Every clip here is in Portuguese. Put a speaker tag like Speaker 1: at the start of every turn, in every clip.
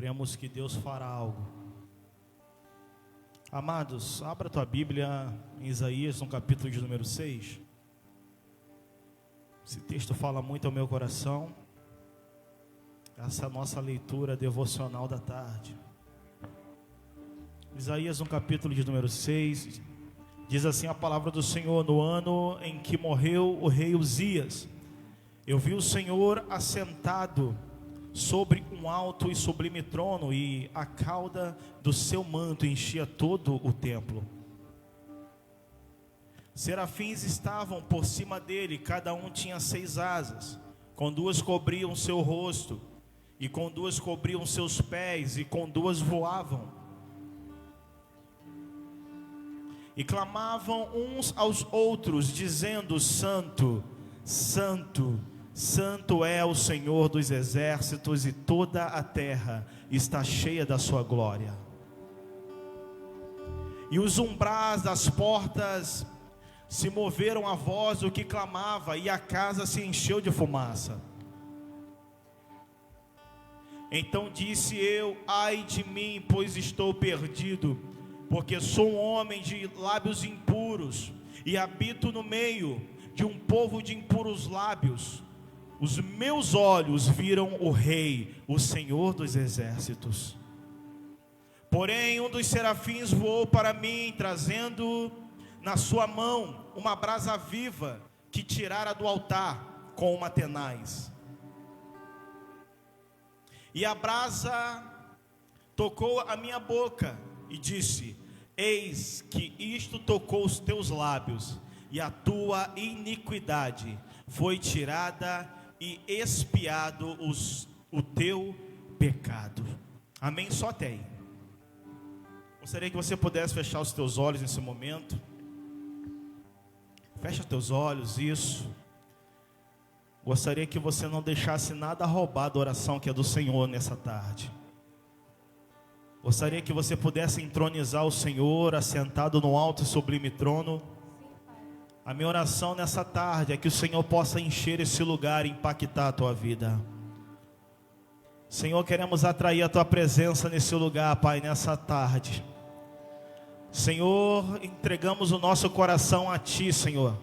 Speaker 1: Cremos que Deus fará algo. Amados, abra a tua Bíblia em Isaías, no capítulo de número 6. Esse texto fala muito ao meu coração. Essa é a nossa leitura devocional da tarde. Isaías, no capítulo de número 6, diz assim a palavra do Senhor: no ano em que morreu o rei Uzias, eu vi o Senhor assentado sobre um alto e sublime trono, e a cauda do seu manto enchia todo o templo. Serafins estavam por cima dele, cada um tinha 6 asas, com 2 cobriam seu rosto, e com 2 cobriam seus pés, e com 2 voavam. E clamavam uns aos outros, dizendo: Santo, Santo, Santo é o Senhor dos exércitos, e toda a terra está cheia da sua glória. E os umbrais das portas se moveram à voz do que clamava, e a casa se encheu de fumaça. Então disse eu: ai de mim, pois estou perdido, porque sou um homem de lábios impuros, e habito no meio de um povo de impuros lábios. Os meus olhos viram o Rei, o Senhor dos exércitos. Porém, um dos serafins voou para mim, trazendo na sua mão uma brasa viva, que tirara do altar com uma tenaz. E a brasa tocou a minha boca e disse: eis que isto tocou os teus lábios, e a tua iniquidade foi tirada, e expiado o teu pecado. Amém? Só até aí. Gostaria que você pudesse fechar os teus olhos nesse momento. Fecha teus olhos, isso. Gostaria que você não deixasse nada roubar da oração que é do Senhor nessa tarde. Gostaria que você pudesse entronizar o Senhor, assentado no alto e sublime trono. A minha oração nessa tarde é que o Senhor possa encher esse lugar e impactar a tua vida. Senhor, queremos atrair a tua presença nesse lugar, Pai, nessa tarde. Senhor, entregamos o nosso coração a ti, Senhor.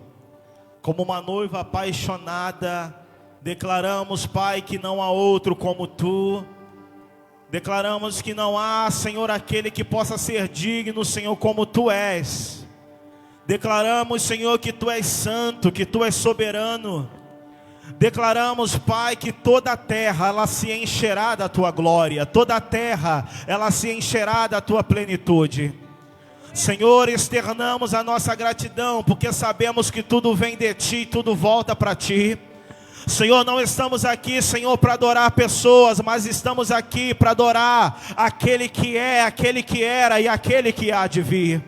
Speaker 1: Como uma noiva apaixonada, declaramos, Pai, que não há outro como tu. Declaramos que não há, Senhor, aquele que possa ser digno, Senhor, como tu és. Declaramos, Senhor, que tu és santo, que tu és soberano. Declaramos, Pai, que toda a terra ela se encherá da tua glória, toda a terra ela se encherá da tua plenitude. Senhor, externamos a nossa gratidão, porque sabemos que tudo vem de ti, tudo volta para ti. Senhor, não estamos aqui, Senhor, para adorar pessoas, mas estamos aqui para adorar aquele que é, aquele que era e aquele que há de vir.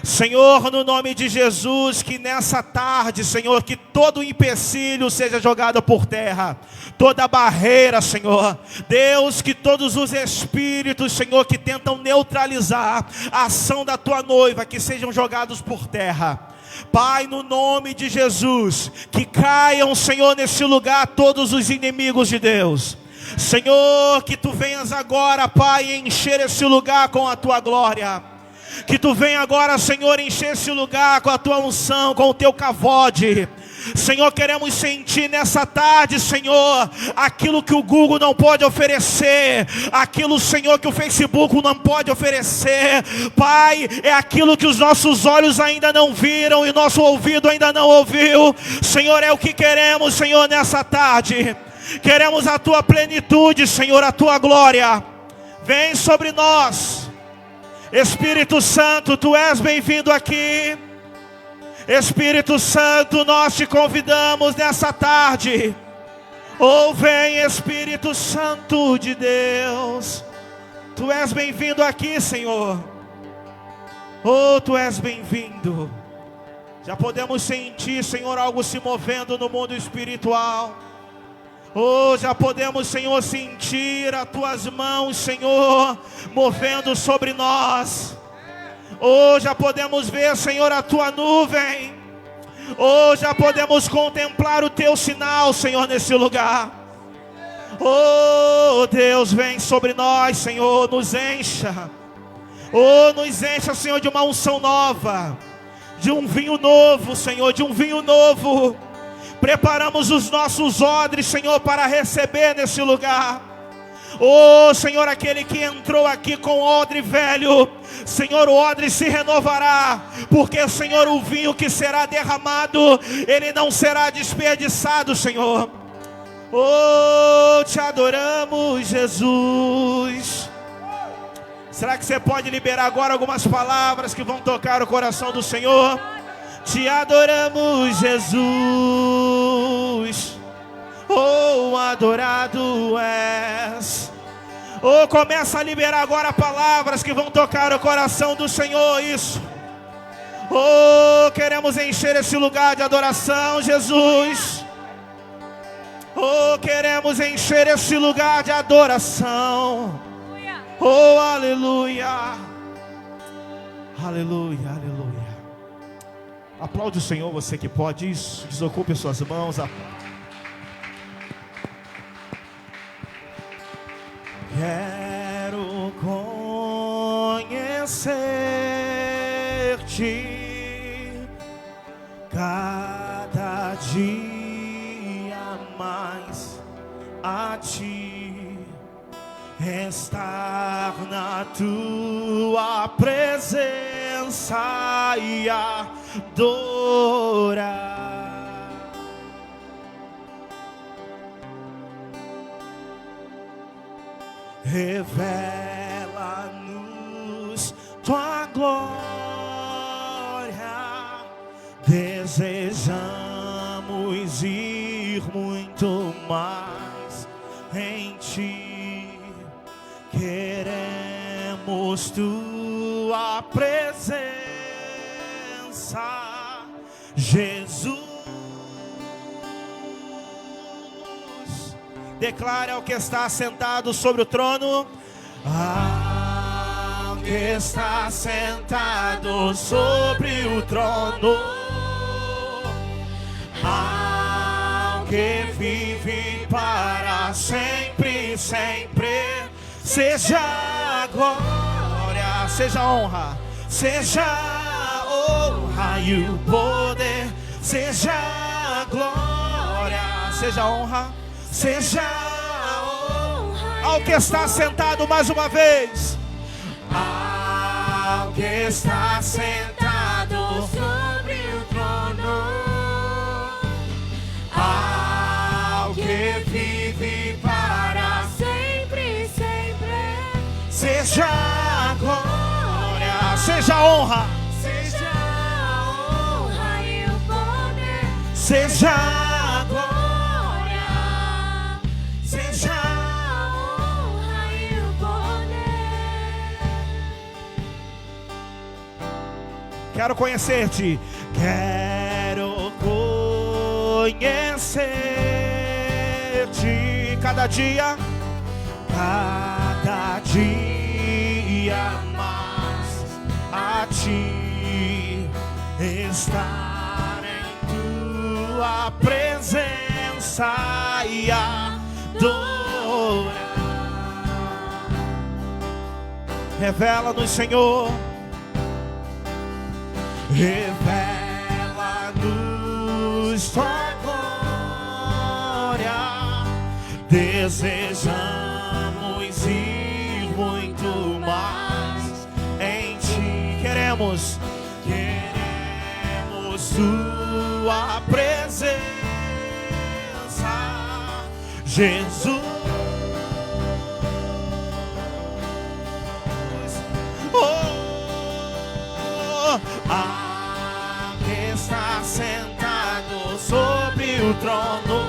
Speaker 1: Senhor, no nome de Jesus, que nessa tarde, Senhor, que todo empecilho seja jogado por terra, toda barreira, Senhor, Deus, que todos os espíritos, Senhor, que tentam neutralizar a ação da tua noiva, que sejam jogados por terra. Pai, no nome de Jesus, que caiam, Senhor, nesse lugar todos os inimigos de Deus. Senhor, que tu venhas agora, Pai, encher esse lugar com a tua glória. Que tu venha agora, Senhor, encher esse lugar com a tua unção, com o teu cavode. Senhor, queremos sentir nessa tarde, Senhor, aquilo que o Google não pode oferecer, aquilo, Senhor, que o Facebook não pode oferecer. Pai, é aquilo que os nossos olhos ainda não viram e nosso ouvido ainda não ouviu. Senhor, é o que queremos, Senhor, nessa tarde. Queremos a tua plenitude, Senhor, a tua glória. Vem sobre nós. Espírito Santo, tu és bem-vindo aqui. Espírito Santo, nós te convidamos nessa tarde. Oh, vem, Espírito Santo de Deus. Tu és bem-vindo aqui, Senhor. Oh, tu és bem-vindo. Já podemos sentir, Senhor, algo se movendo no mundo espiritual. Oh, já podemos, Senhor, sentir as tuas mãos, Senhor, movendo sobre nós. Oh, já podemos ver, Senhor, a tua nuvem. Oh, já podemos contemplar o teu sinal, Senhor, nesse lugar. Oh Deus, vem sobre nós, Senhor, nos encha. Oh, nos encha, Senhor, de uma unção nova, de um vinho novo, Senhor, de um vinho novo. Preparamos os nossos odres, Senhor, para receber nesse lugar. Oh Senhor, aquele que entrou aqui com odre velho, Senhor, o odre se renovará, porque Senhor, o vinho que será derramado, ele não será desperdiçado, Senhor. Oh, te adoramos, Jesus. Será que você pode liberar agora algumas palavras que vão tocar o coração do Senhor? Te adoramos, Jesus. Oh, adorado és. Oh, começa a liberar agora palavras que vão tocar o coração do Senhor. Isso. Oh, queremos encher esse lugar de adoração, Jesus. Oh, queremos encher esse lugar de adoração. Oh, aleluia. Aleluia, aleluia. Aplaude o Senhor, você que pode. Isso, desocupe suas mãos. Quero conhecer-te cada dia mais, a ti, estar na tua presença e adorar. Revela-nos tua glória, desejamos ir muito mais em ti, queremos tua presença, Jesus. Declare ao que está sentado sobre o trono, ao que está sentado sobre o trono, ao que vive para sempre, sempre, seja a glória, seja a honra, seja a honra e o poder, seja a glória, seja a honra, seja a honra ao que está sentado mais uma vez, ao que está sentado sobre o trono, ao que vive para sempre, sempre, seja a glória, seja a honra, seja a honra e o poder, seja a glória, seja a honra e o poder. Quero conhecer-te, quero conhecer-te cada dia mais, a ti, estar em tua presença e adorar. Revela-nos, Senhor, revela-nos tua glória, desejamos ir muito mais em ti, queremos tua presença, Jesus. A que está sentado sobre o trono,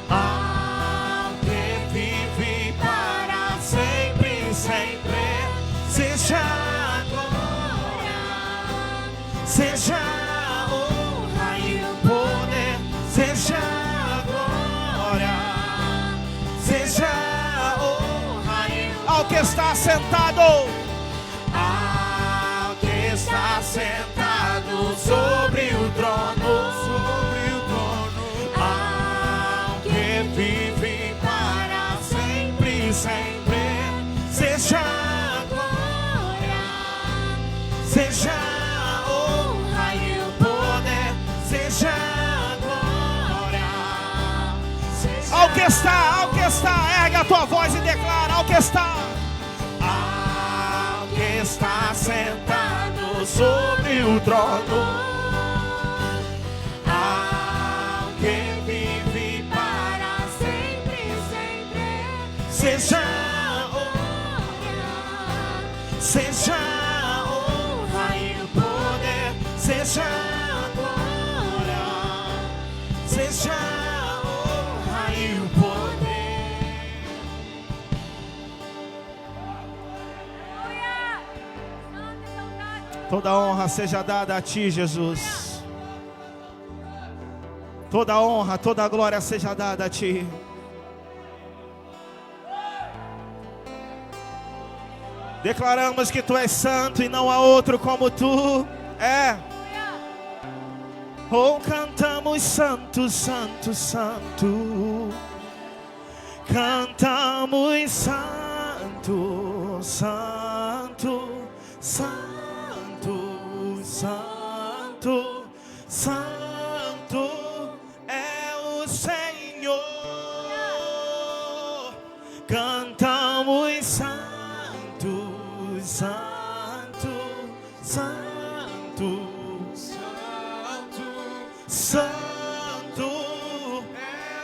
Speaker 1: a que vive para sempre, sempre, seja a glória, seja a honra e o poder, seja a glória, seja a honra e o poder ao que está sentado, está sentado sobre o trono, ao que vive sempre. Seja a glória, seja a honra e o poder, seja a glória. Ao que está, ergue a tua voz e declara: ao que está sentado sobre o trono, ao que vive para sempre, sempre. Seja a honra, seja a honra e o poder, seja a glória, seja a honra e o poder. Toda honra seja dada a ti, Jesus. Toda honra, toda glória seja dada a ti. Declaramos que tu és santo e não há outro como tu. Oh, cantamos santo, santo, santo. Cantamos santo, santo, santo. Santo, santo é o Senhor. Cantamos santo, santo, santo, santo, santo.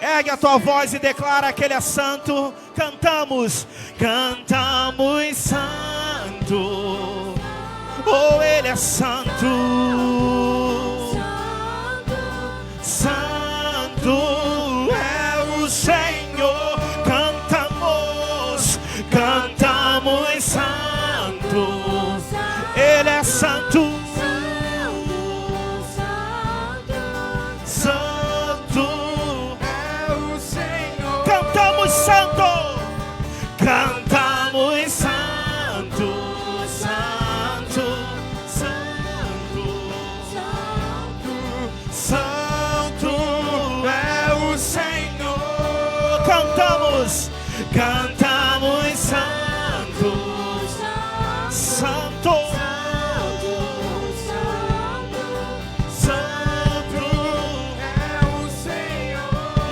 Speaker 1: Ergue a tua voz e declara que Ele é santo. Cantamos, cantamos santo. Oh, Ele é santo, santo é o Senhor. Cantamos, cantamos santo. Ele é santo, santo é o Senhor. Cantamos santo, cantamos santo. Cantamos, cantamos santo, santo, santo é o Senhor.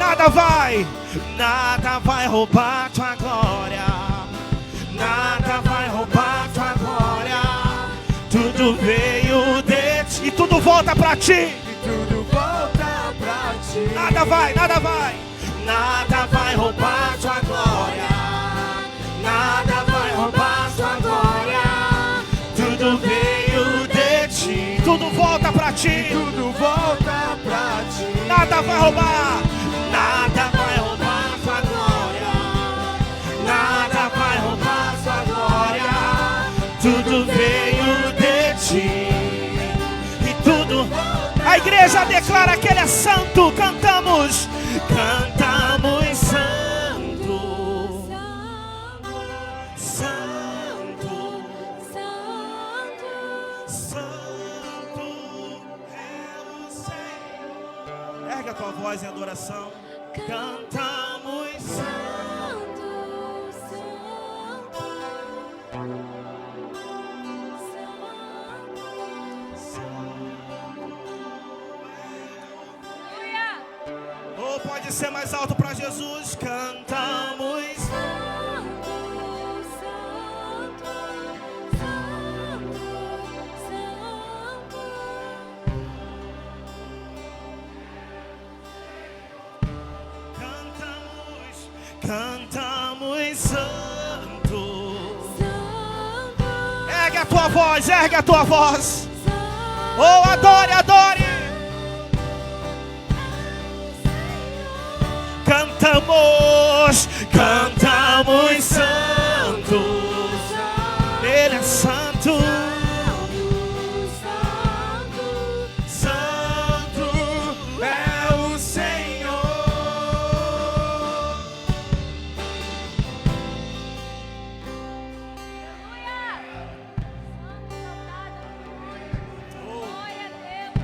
Speaker 1: Nada vai roubar tua glória. Nada vai roubar tua glória. Tudo veio de ti e tudo volta pra ti. E tudo volta pra ti. Nada vai. Nada vai roubar tua glória. Nada vai roubar tua glória. Tudo veio de ti. Tudo volta pra ti. Tudo volta pra ti. Nada vai roubar. Nada vai roubar tua glória. Nada vai roubar tua glória. Tudo veio de ti. E tudo. A igreja declara que Ele é santo. Cantamos. Cantamos santo, santo, santo, santo é o Senhor. Ergue a tua voz em adoração. Cantamos santo, santo, ou pode ser mais alto para Jesus. Cantamos santo, santo, santo, santo. Cantamos santo, santo. Ergue a tua voz, ergue a tua voz. Oh, adore, adore. Cantamos, cantamos santo. Ele é santo, santo, santo é o Senhor. Glória a Deus.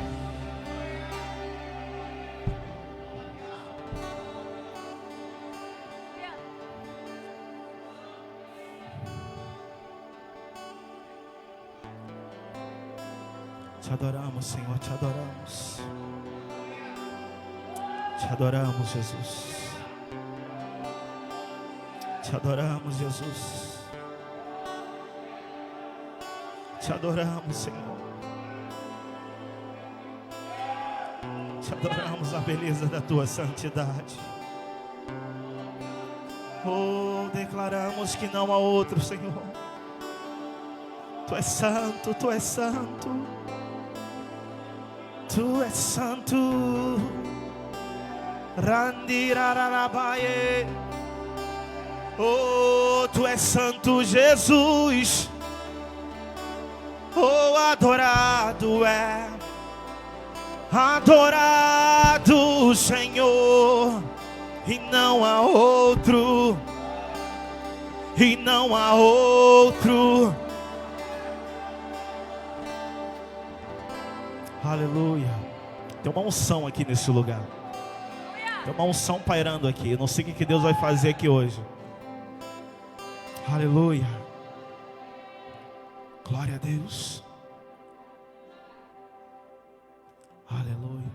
Speaker 1: Te adoramos, Senhor, te adoramos. Te adoramos, Jesus. Te adoramos, Jesus. Te adoramos, Senhor. Te adoramos a beleza da tua santidade. Oh, declaramos que não há outro, Senhor. Tu és santo, tu és santo. Tu és santo. Randirararabaie. Oh, tu és santo, Jesus. Oh, adorado é, adorado, Senhor. E não há outro, e não há outro. Aleluia. Tem uma unção aqui nesse lugar. Tem uma unção pairando aqui. Eu não sei o que Deus vai fazer aqui hoje. Aleluia. Glória a Deus. Aleluia.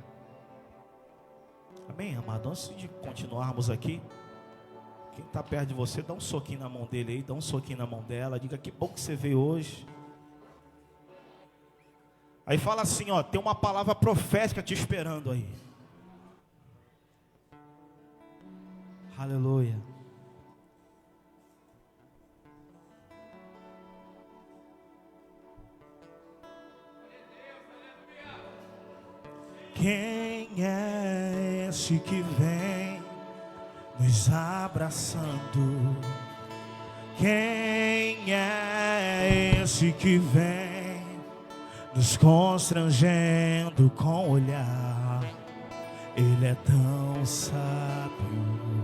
Speaker 1: Amém, amado. Antes de continuarmos aqui, quem está perto de você, dá um soquinho na mão dele aí, dá um soquinho na mão dela. Diga que bom que você veio hoje. Aí fala assim, ó, tem uma palavra profética te esperando aí. Aleluia. Quem é esse que vem nos abraçando? Quem é esse que vem nos constrangendo com o olhar? Ele é tão sábio,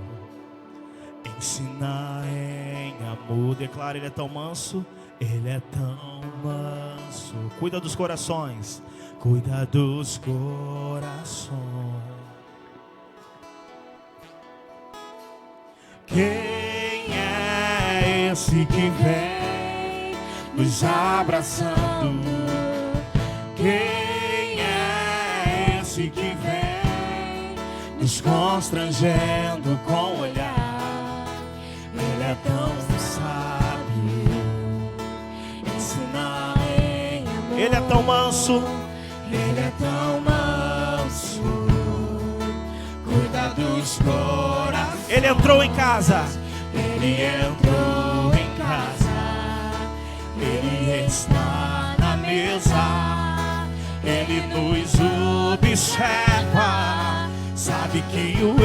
Speaker 1: ensina em amor. Declara, ele é tão manso, ele é tão manso. Cuida dos corações, cuida dos corações. Quem é esse que vem nos abraçando? Quem é esse que vem nos constrangendo com o olhar? Ele é tão sábio, ensina em amor. Ele é tão manso, ele é tão manso, cuida dos corações. Ele entrou em casa, ele entrou em casa, ele está na mesa, ele nos observa, sabe que o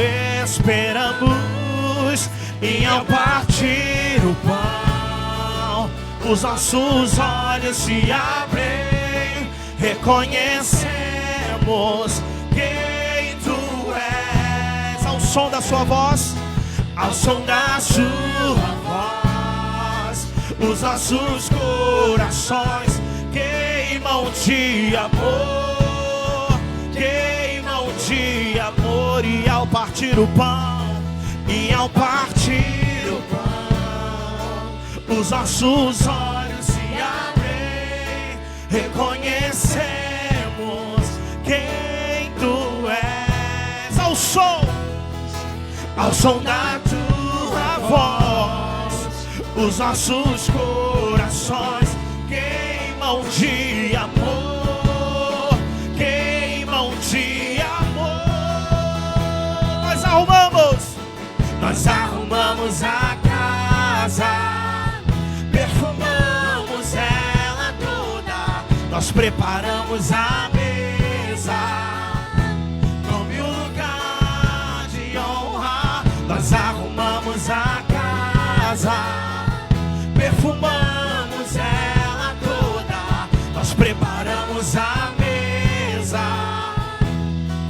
Speaker 1: esperamos. E ao partir o pão, os nossos olhos se abrem, reconhecemos quem tu és. Ao som da sua voz, ao som da sua voz, os nossos corações queimam de amor, queimam de amor. E ao partir o pão, e ao partir o pão, os nossos olhos se abrem, reconhecemos quem tu és. Ao som da tua voz, os nossos corações queimam de amor, queimam de amor. Nós arrumamos a casa, perfumamos ela toda, nós preparamos a mesa, tome o lugar de honra. Nós arrumamos a casa, perfumamos ela toda, nós preparamos a mesa,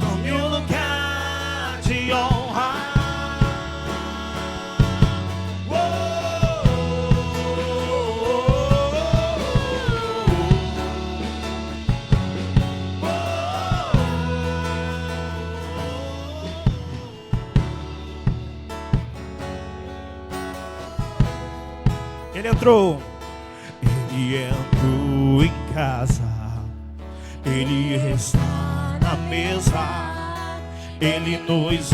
Speaker 1: tome o lugar de honra. Ele entrou em casa, Ele está na mesa, Ele nos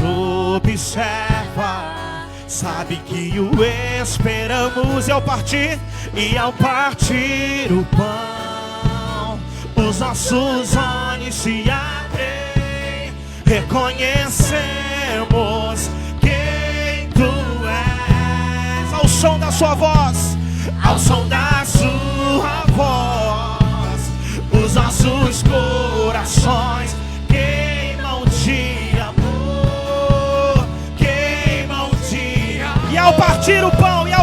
Speaker 1: observa, sabe que o esperamos. E ao partir o pão, os nossos olhos se abrem, reconhecemos quem Tu és. Ao som da Sua voz, ao som da Sua voz, os nossos corações queimam de amor, queimam de amor. E ao partir o pão, e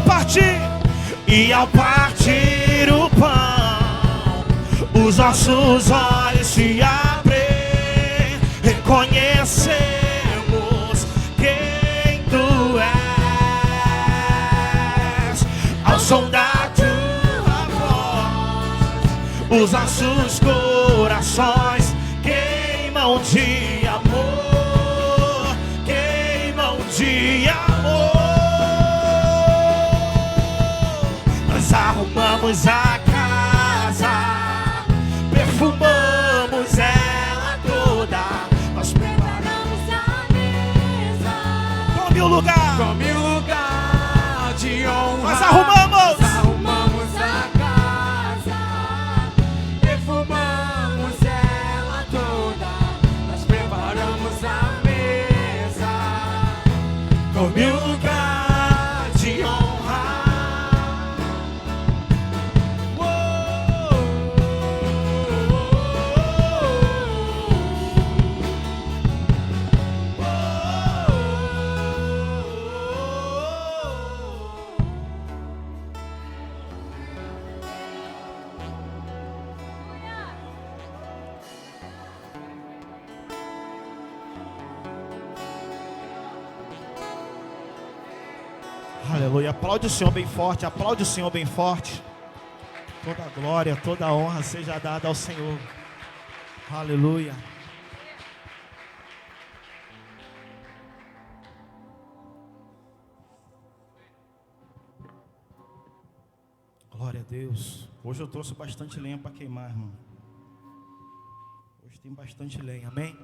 Speaker 1: ao partir o pão, os nossos olhos se abrem, reconhecemos quem Tu és. Ao som da Tua voz, os nossos corações queimam de amor, queimam de amor. Nós arrumamos a casa, perfumamos ela toda, nós preparamos a mesa. Tome o lugar de honra. Nós arrumamos a casa, perfumamos ela toda, nós preparamos a mesa. Tome o lugar de honra. Aleluia, aplaude o Senhor bem forte, aplaude o Senhor bem forte. Toda a glória, toda a honra seja dada ao Senhor. Aleluia. Glória a Deus. Hoje eu trouxe bastante lenha para queimar, irmão. Hoje tem bastante lenha, amém?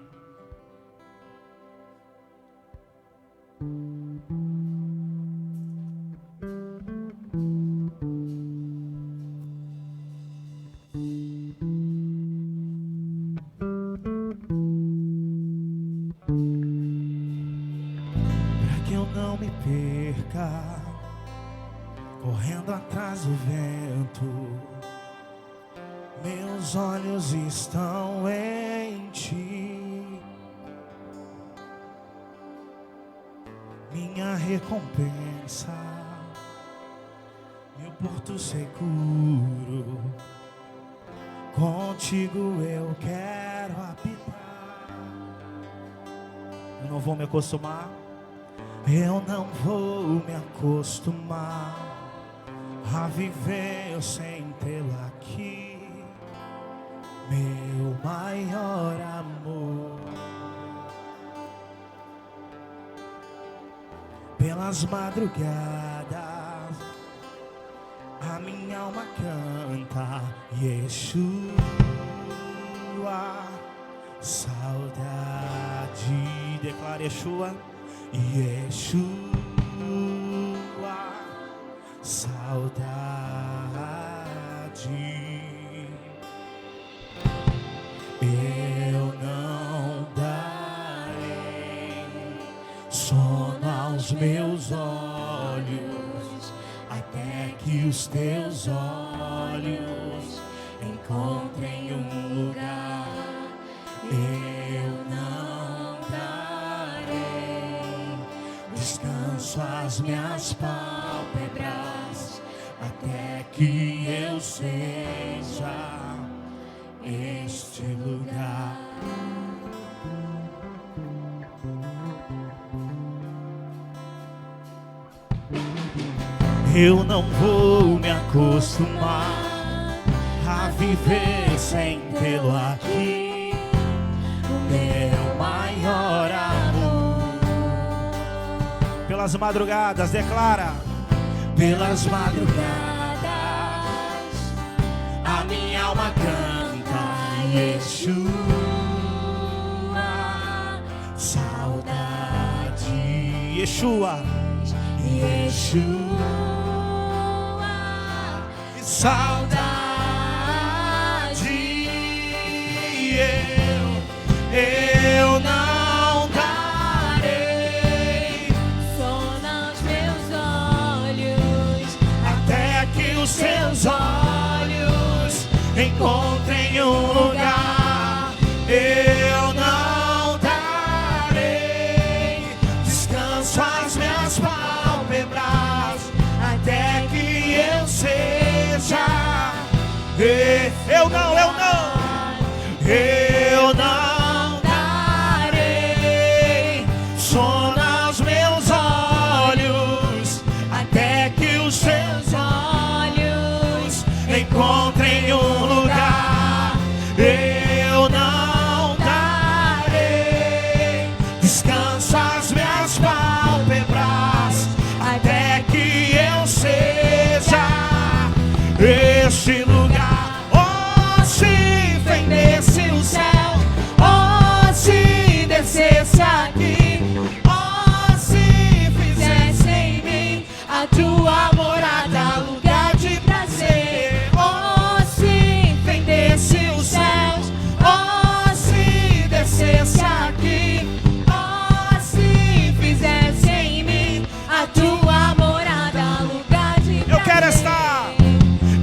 Speaker 1: Correndo atrás do vento, meus olhos estão em Ti, minha recompensa, meu porto seguro, contigo eu quero habitar. Eu não vou me acostumar, eu não vou me acostumar a viver sem tê-la aqui, meu maior amor. Pelas madrugadas a minha alma canta Yeshua, saudade. Declara Yeshua, Yeshua, saudade. Eu não darei sono aos meus olhos até que os teus olhos encontrem um lugar. Eu não darei descanso às minhas pálpebras até que eu seja este lugar. Eu não vou me acostumar a viver sem tê-lo aqui, meu maior amor. Pelas madrugadas, declara. Pelas madrugadas a minha alma canta Saudade. Yeshua. Saudade. Eu não darei
Speaker 2: sono aos meus olhos,
Speaker 1: até que os seus olhos encontrem um lugar. Eu não darei descanso às minhas pálpebras até que eu seja. Eu não darei sono aos meus olhos até que os seus olhos encontrem um lugar. Eu não darei descanso às minhas pálpebras até que eu seja este lugar. Oh, se fendesse o céu, oh, se descesse aqui, oh, se fizesse em mim a tua morada, lugar de prazer. Oh, se fendesse os céus, oh, se descesse aqui, oh, se fizesse em mim a tua morada, lugar de prazer.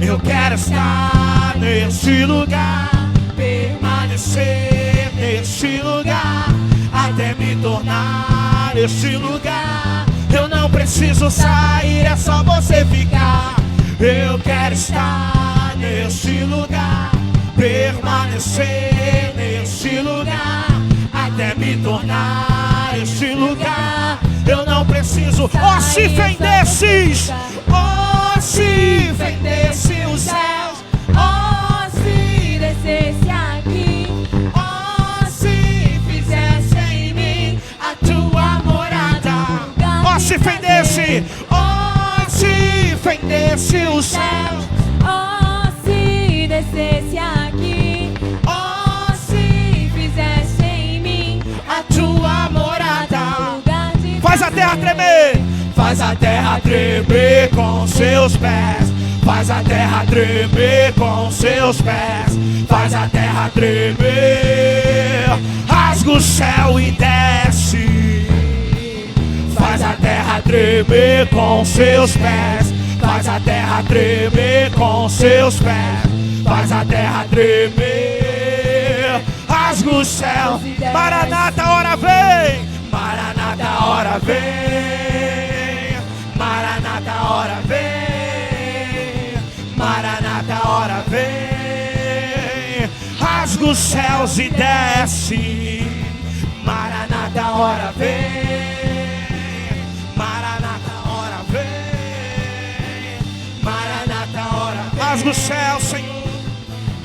Speaker 1: Eu quero estar neste lugar, permanecer neste lugar, até me tornar este lugar. Eu não preciso sair, é só você ficar. Eu quero estar neste lugar, permanecer neste lugar, até me tornar este lugar. Eu não preciso, oh, se fendesses, oh, se fendesse os céus,
Speaker 2: oh, se descesse aqui,
Speaker 1: oh, se fizesse em mim a tua morada. Oh, se fendesse, oh, se fendesse os céus,
Speaker 2: oh, se descesse aqui,
Speaker 1: oh,
Speaker 2: se fizesse em mim
Speaker 1: a tua morada.
Speaker 2: lugar de
Speaker 1: Faz a terra tremer, faz a terra tremer com seus pés. Faz a terra tremer com seus pés. Faz a terra tremer. Rasga o céu e desce. Faz a terra tremer com seus pés. Faz a terra tremer com seus pés. Faz a terra tremer. Rasga o céu. Maranata, hora vem. Maranata, hora vem. Maranata, hora vem. Maranata, hora vem. Rasga os céus e desce. Maranata, hora vem. Maranata, hora vem. Maranata, hora vem. Rasga os céus, Senhor.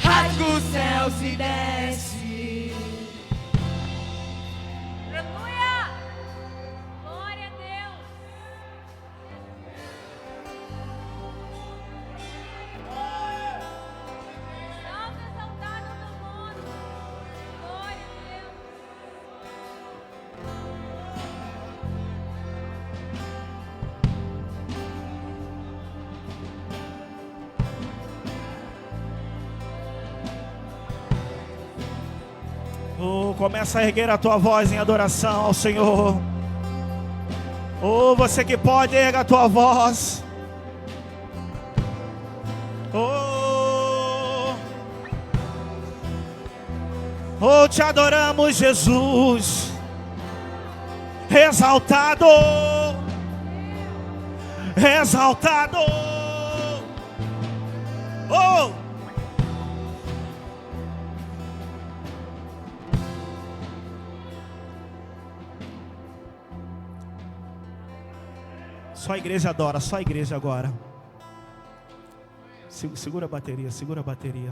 Speaker 2: rasga os céus e desce.
Speaker 3: Aleluia! Glória a Deus! Salve exaltado do mundo! Glória a Deus!
Speaker 1: Oh, começa a erguer a tua voz em adoração ao Senhor. Oh, você que pode, erga a tua voz. Oh, oh, te adoramos, Jesus. Exaltado, exaltado. Oh, só a igreja adora, só a igreja agora. Segura a bateria, segura a bateria.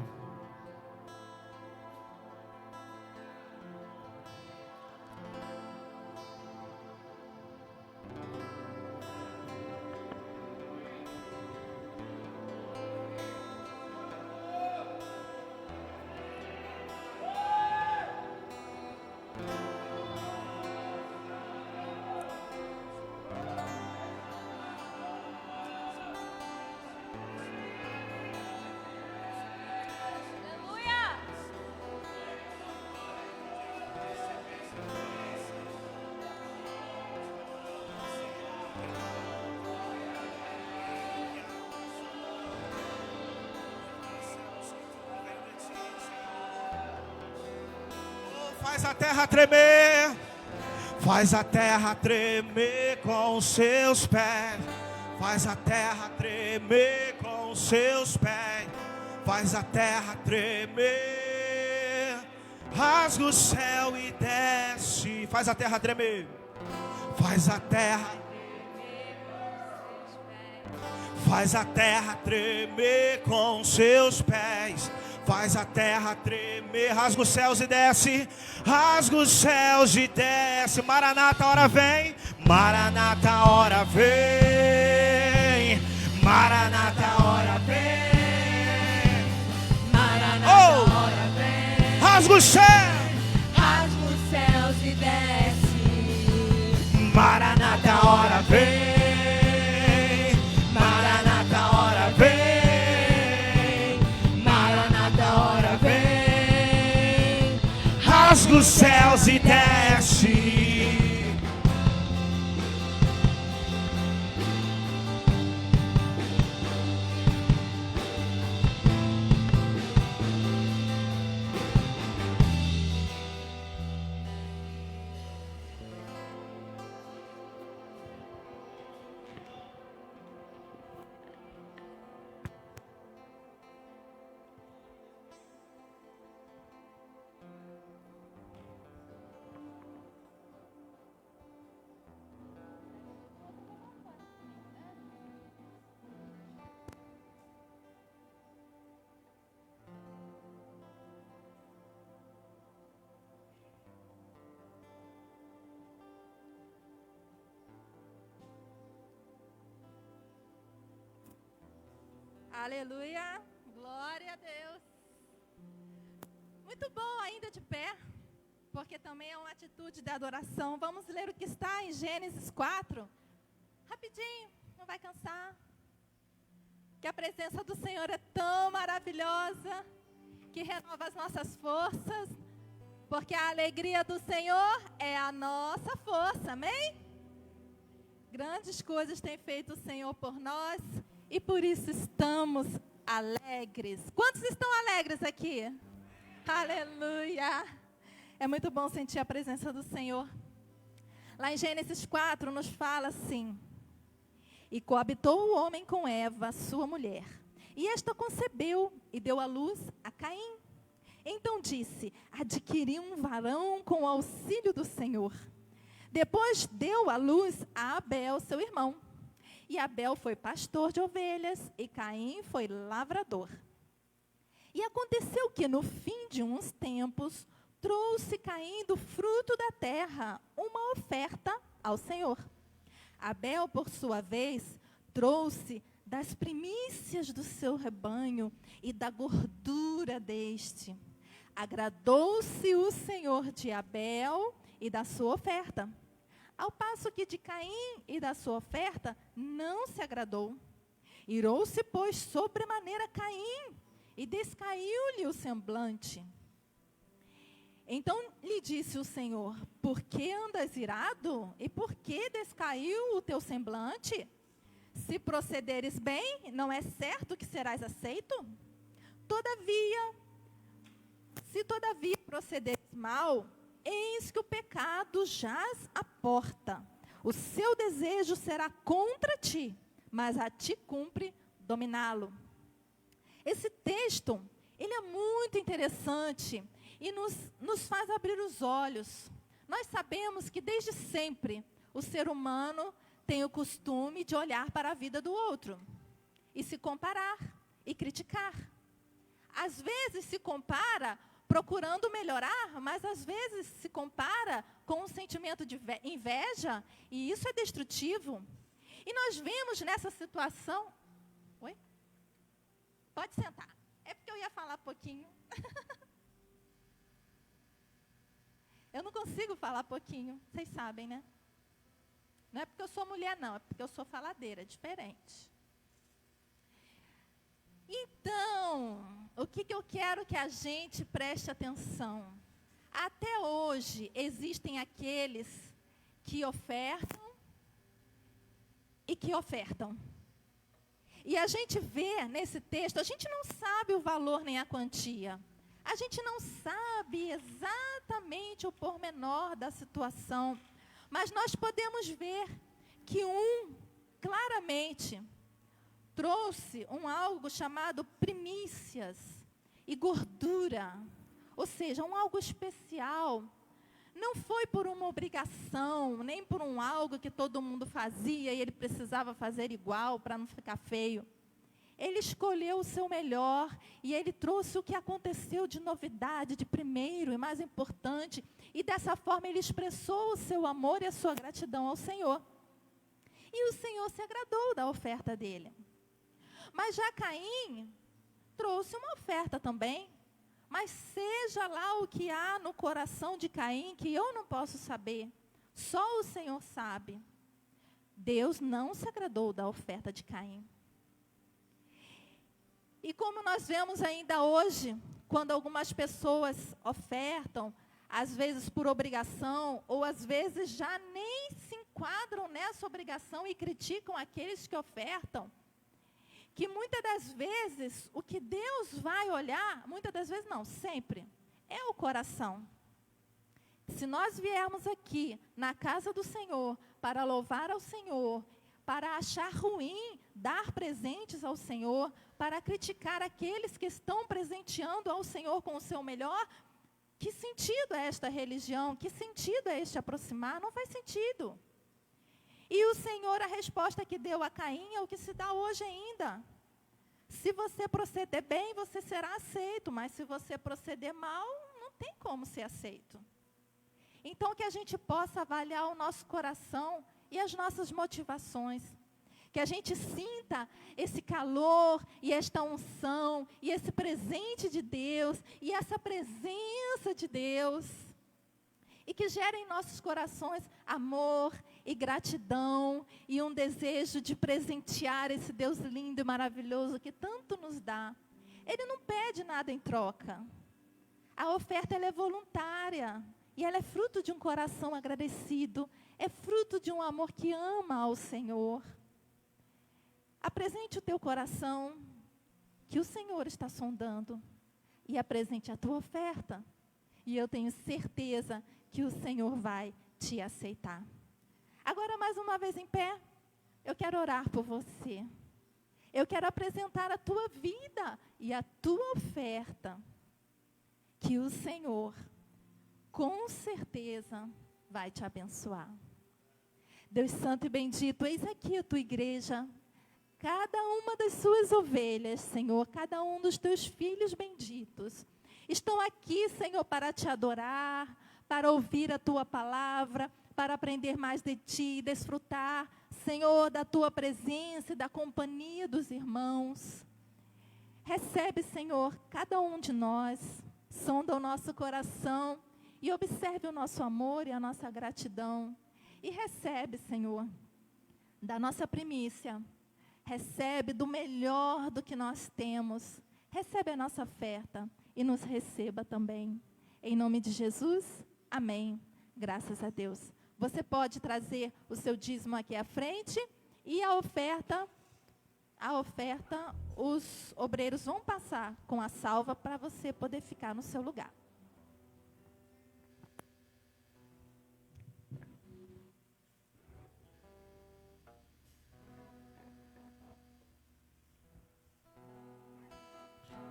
Speaker 1: Faz a terra tremer. Faz a terra tremer com os seus pés. Faz a terra tremer com os seus pés. Faz a terra tremer. Rasga o céu e desce. Faz a terra tremer. Faz a terra. Faz a terra tremer com seus pés. Faz a terra tremer. Rasga os céus e desce. Rasga os céus e desce. Maranata, a hora vem. Maranata, a hora vem. Maranata, a hora vem.
Speaker 2: Maranata,
Speaker 1: Oh!
Speaker 2: hora vem.
Speaker 1: Rasga os céus.
Speaker 2: Rasga os céus e desce.
Speaker 1: Maranata, a hora vem. Maranata, a hora vem. Maranata, a hora vem. Rasga os céus e desce.
Speaker 4: Aleluia, glória a Deus. Muito bom, ainda de pé, porque também é uma atitude de adoração. Vamos ler o que está em Gênesis 4. Rapidinho, não vai cansar. Que a presença do Senhor é tão maravilhosa, que renova as nossas forças, porque a alegria do Senhor é a nossa força, amém? Grandes coisas tem feito o Senhor por nós, e por isso estamos alegres. Quantos estão alegres aqui? Aleluia! É muito bom sentir a presença do Senhor. Lá em Gênesis 4 nos fala assim: e coabitou o homem com Eva, sua mulher, e esta concebeu e deu à luz a Caim. Então disse: adquiri um varão com o auxílio do Senhor. Depois deu à luz a Abel, seu irmão. E Abel foi pastor de ovelhas, e Caim foi lavrador. E aconteceu que, no fim de uns tempos, trouxe Caim do fruto da terra uma oferta ao Senhor. Abel, por sua vez, trouxe das primícias do seu rebanho e da gordura deste. Agradou-se o Senhor de Abel e da sua oferta, ao passo que de Caim e da sua oferta não se agradou. Irou-se, pois, sobremaneira Caim, e descaiu-lhe o semblante. Então lhe disse o Senhor: por que andas irado? E por que descaiu o teu semblante? Se procederes bem, não é certo que serás aceito? Se todavia procederes mal, eis que o pecado jaz à porta. O seu desejo será contra ti, mas a ti cumpre dominá-lo. Esse texto, ele é muito interessante e nos faz abrir os olhos. Nós sabemos que desde sempre o ser humano tem o costume de olhar para a vida do outro e se comparar e criticar. Às vezes se compara procurando melhorar, mas às vezes se compara com um sentimento de inveja, e isso é destrutivo. E nós vemos nessa situação... Oi? Pode sentar. É porque eu ia falar pouquinho. Eu não consigo falar pouquinho, vocês sabem, né? Não é porque eu sou mulher, não, é porque eu sou faladeira, é diferente. Então, o que eu quero que a gente preste atenção? Até hoje, existem aqueles que ofertam e que ofertam. E a gente vê nesse texto, a gente não sabe o valor nem a quantia. A gente não sabe exatamente o pormenor da situação, mas nós podemos ver que claramente trouxe algo chamado primícias e gordura, ou seja, algo especial. Não foi por uma obrigação, nem por algo que todo mundo fazia e ele precisava fazer igual para não ficar feio. Ele escolheu o seu melhor e ele trouxe o que aconteceu de novidade, de primeiro e mais importante. E dessa forma ele expressou o seu amor e a sua gratidão ao Senhor. E o Senhor se agradou da oferta dele. Mas já Caim trouxe uma oferta também. Mas seja lá o que há no coração de Caim, que eu não posso saber, só o Senhor sabe. Deus não se agradou da oferta de Caim. E como nós vemos ainda hoje, quando algumas pessoas ofertam, às vezes por obrigação, ou às vezes já nem se enquadram nessa obrigação e criticam aqueles que ofertam, que muitas das vezes, o que Deus vai olhar, muitas das vezes não, sempre, é o coração. Se nós viermos aqui, na casa do Senhor, para louvar ao Senhor, para achar ruim dar presentes ao Senhor, para criticar aqueles que estão presenteando ao Senhor com o seu melhor, que sentido é esta religião? Que sentido é este aproximar? Não faz sentido. E o Senhor, a resposta que deu a Caim é o que se dá hoje ainda. Se você proceder bem, você será aceito, mas se você proceder mal, não tem como ser aceito. Então, que a gente possa avaliar o nosso coração e as nossas motivações. Que a gente sinta esse calor e esta unção e esse presente de Deus e essa presença de Deus. E que gere em nossos corações amor e gratidão e um desejo de presentear esse Deus lindo e maravilhoso que tanto nos dá. Ele não pede nada em troca. A oferta ela é voluntária e ela é fruto de um coração agradecido, é fruto de um amor que ama ao Senhor. Apresente o teu coração, que o Senhor está sondando, e apresente a tua oferta. E eu tenho certeza que o Senhor vai te aceitar. Agora, mais uma vez em pé, eu quero orar por você. Eu quero apresentar a tua vida e a tua oferta, que o Senhor, com certeza, vai te abençoar. Deus Santo e bendito, eis aqui a tua igreja, cada uma das suas ovelhas, Senhor, cada um dos teus filhos benditos, estão aqui, Senhor, para te adorar, para ouvir a tua palavra, para aprender mais de ti, desfrutar, Senhor, da tua presença e da companhia dos irmãos. Recebe, Senhor, cada um de nós, sonda o nosso coração e observe o nosso amor e a nossa gratidão. E recebe, Senhor, da nossa primícia, recebe do melhor do que nós temos, recebe a nossa oferta e nos receba também. Em nome de Jesus, amém. Graças a Deus. Você pode trazer o seu dízimo aqui à frente e a oferta, os obreiros vão passar com a salva para você poder ficar no seu lugar.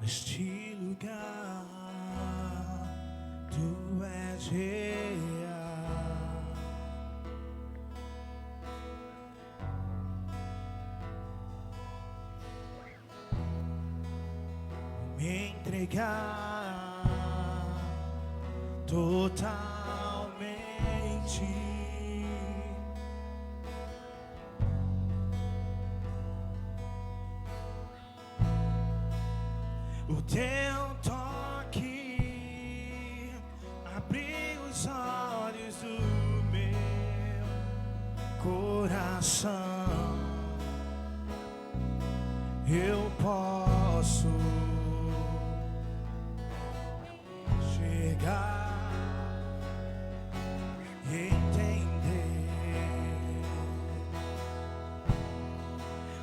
Speaker 1: Neste lugar, tu és real. Me entregar totalmente. O teu toque abriu os olhos do meu coração. Eu posso chegar e entender.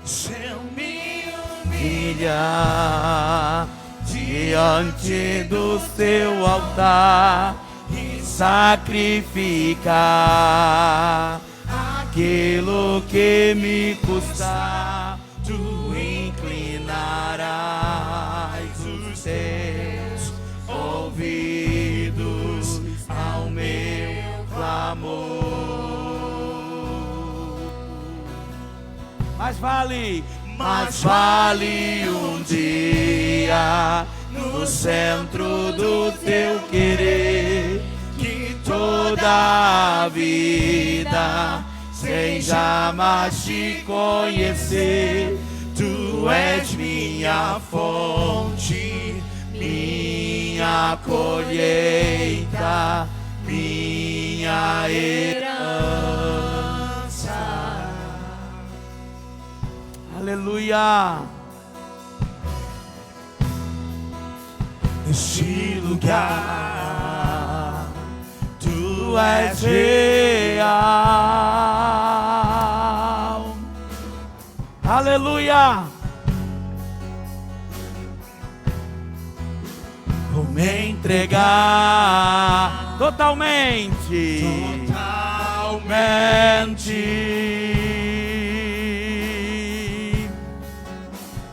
Speaker 1: Se eu me humilhar
Speaker 5: diante do seu altar e sacrificar aquilo que me custar. Tu inclinarás os teus ouvidos ao meu clamor. Mas vale um dia no centro do teu querer, que toda a vida seja mais te conhecer. Tu és minha fonte, minha colheita, minha herança. Aleluia. Neste lugar tu és real. Aleluia. Vou me entregar totalmente.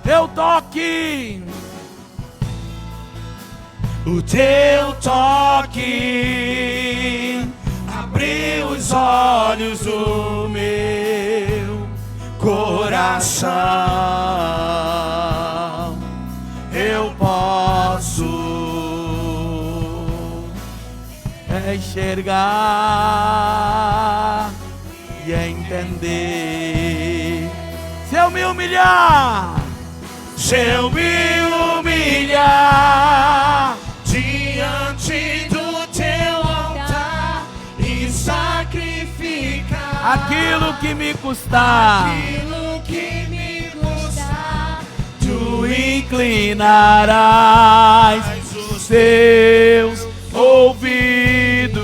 Speaker 5: Teu toque, o teu toque abriu os olhos do meu coração. Eu posso enxergar e entender. Se eu me humilhar, se eu me humilhar diante do teu altar e sacrificar aquilo que me custar, tu inclinarás os teus ouvidos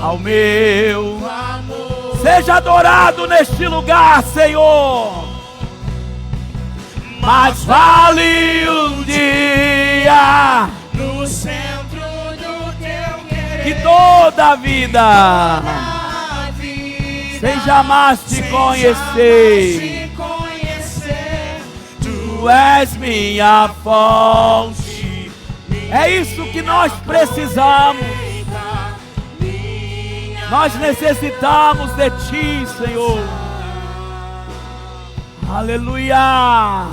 Speaker 5: ao meu amor. Seja adorado neste lugar, Senhor. Mas vale um dia no centro do teu querer, que toda a vida sem jamais te conhecer. Tu és minha fonte. É isso que nós precisamos. Nós necessitamos de ti, Senhor. Aleluia.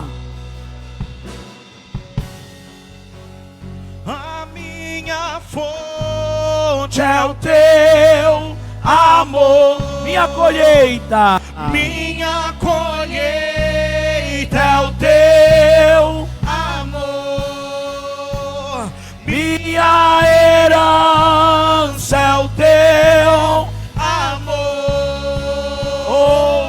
Speaker 1: A minha fonte
Speaker 5: É o teu amor, minha colheita.
Speaker 1: minha colheita,
Speaker 5: É o teu
Speaker 1: amor,
Speaker 5: minha herança, é o teu
Speaker 1: amor.
Speaker 5: oh.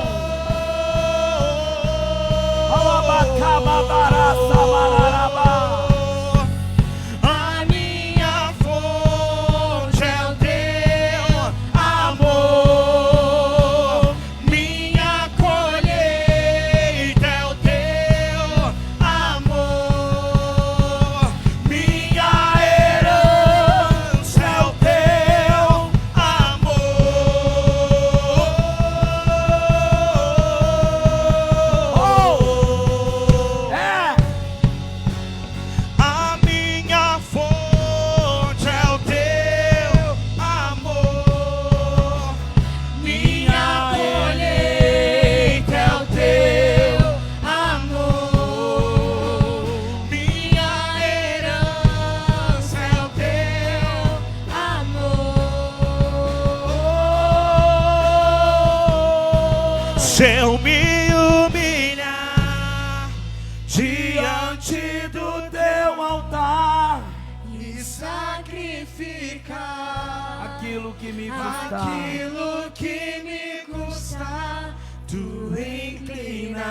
Speaker 5: Alabacababaraça, mararabá.
Speaker 1: A minha fonte é o teu amor, minha colheita é o teu amor, minha herança é o teu amor.
Speaker 5: É.
Speaker 1: A minha fonte é o teu amor, minha colheita é o teu amor, minha herança é o teu amor. Se eu me humilhar diante do
Speaker 5: Teu altar,
Speaker 1: e sacrificar
Speaker 5: aquilo que me custar,
Speaker 1: aquilo que me custar, tu inclinarás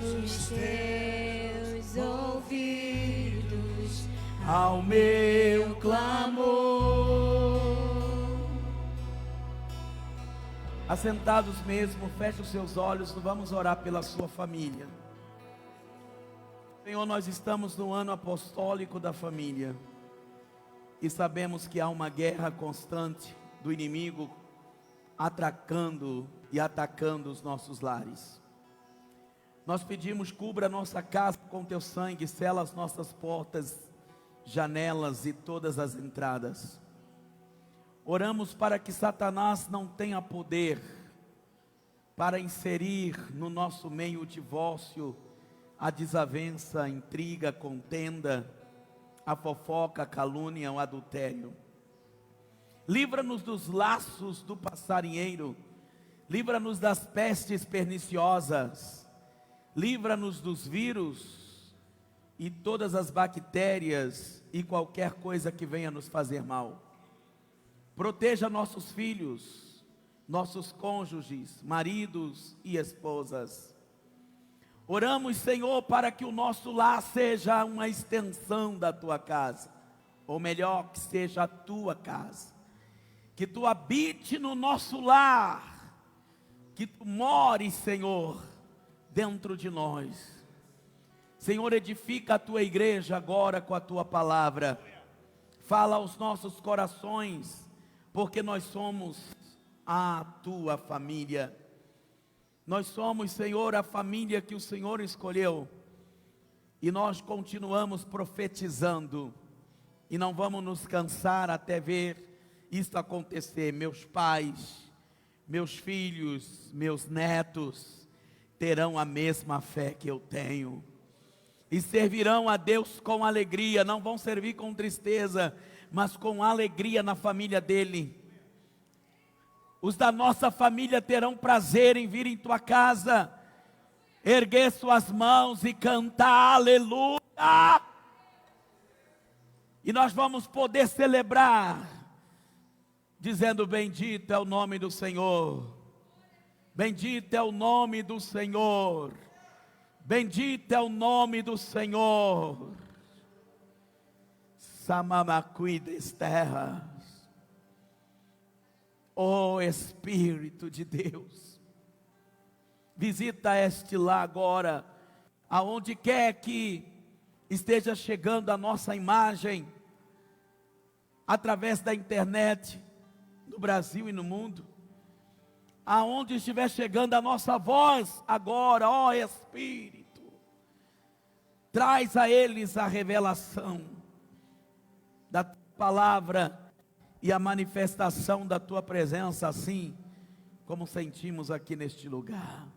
Speaker 2: os teus ouvidos
Speaker 5: ao meu clamor. Assentados mesmo, feche os seus olhos, vamos orar pela sua família. Senhor, nós estamos no ano apostólico da família e sabemos que há uma guerra constante do inimigo atracando e atacando os nossos lares. Nós pedimos, cubra a nossa casa com teu sangue, sela as nossas portas, janelas e todas as entradas. Oramos para que Satanás não tenha poder para inserir no nosso meio o divórcio, a desavença, a intriga, a contenda, a fofoca, a calúnia, o adultério. Livra-nos dos laços do passarinheiro, livra-nos das pestes perniciosas, livra-nos dos vírus e todas as bactérias e qualquer coisa que venha nos fazer mal. Proteja nossos filhos, nossos cônjuges, maridos e esposas. Oramos, Senhor, para que o nosso lar seja uma extensão da tua casa, ou melhor, que seja a tua casa. Que tu habite no nosso lar, que tu mores, Senhor, dentro de nós. Senhor, edifica a tua igreja agora com a tua palavra. Fala aos nossos corações, porque nós somos a tua família. Nós somos, Senhor, a família que o Senhor escolheu. E nós continuamos profetizando. E não vamos nos cansar até ver isso acontecer. Meus pais, meus filhos, meus netos terão a mesma fé que eu tenho. E servirão a Deus com alegria. Não vão servir com tristeza, mas com alegria na família dele. Os da nossa família terão prazer em vir em tua casa, erguer suas mãos e cantar aleluia. E nós vamos poder celebrar, dizendo: bendito é o nome do Senhor, bendito é o nome do Senhor, bendito é o nome do Senhor. Samamacuides terras. Oh Espírito de Deus, visita este lar agora, aonde quer que esteja chegando a nossa imagem, através da internet, no Brasil e no mundo, aonde estiver chegando a nossa voz agora, ó Espírito, traz a eles a revelação da palavra e a manifestação da tua presença, assim como sentimos aqui neste lugar.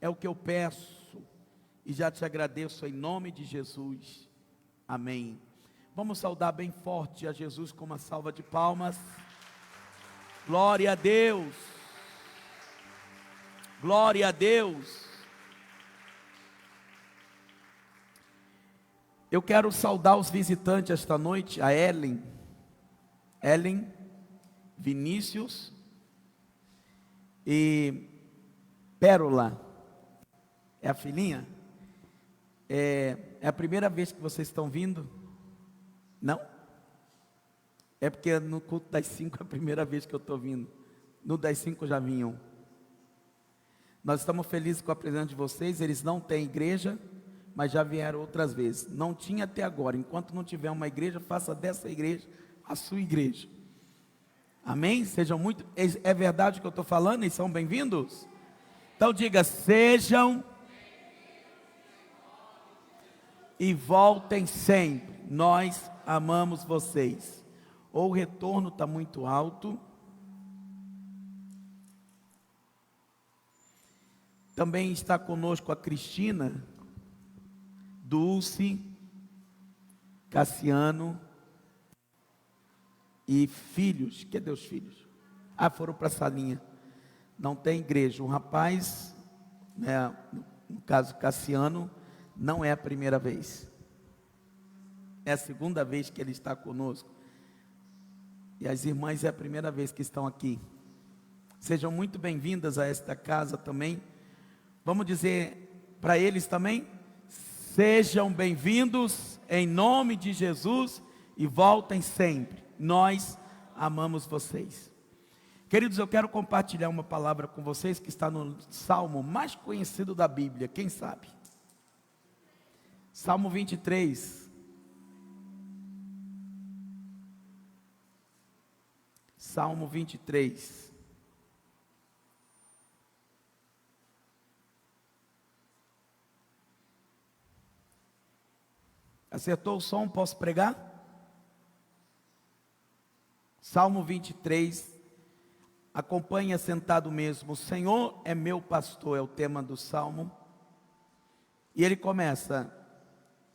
Speaker 5: É o que eu peço e já te agradeço em nome de Jesus. Amém. Vamos saudar bem forte a Jesus com uma salva de palmas. Glória a Deus. Glória a Deus. Eu quero saudar os visitantes esta noite, a Ellen, Vinícius e Pérola. É a filhinha? É a primeira vez que vocês estão vindo? Não? É porque no culto das 5 é a primeira vez que eu estou vindo. No das 5 já vinham. Nós estamos felizes com a presença de vocês. Eles não têm igreja, mas já vieram outras vezes. Não tinha até agora. Enquanto não tiver uma igreja, faça dessa igreja a sua igreja. Amém? Sejam muito... É verdade o que eu estou falando? E são bem-vindos? Então diga: sejam e voltem sempre. Nós amamos vocês. Ou o retorno está muito alto. Também está conosco a Cristina, Dulce, Cassiano e filhos. Cadê os filhos? Foram para a salinha. Não tem igreja. Um rapaz, né, no caso Cassiano, não é a primeira vez. É a segunda vez que ele está conosco. E as irmãs é a primeira vez que estão aqui. Sejam muito bem-vindas a esta casa também. Vamos dizer para eles também: sejam bem-vindos em nome de Jesus e voltem sempre. Nós amamos vocês. Queridos, eu quero compartilhar uma palavra com vocês que está no salmo mais conhecido da Bíblia. Quem sabe? Salmo 23. Salmo 23. Acertou o som? Posso pregar? Salmo 23. Acompanha sentado mesmo. O Senhor é meu pastor, é o tema do Salmo. E ele começa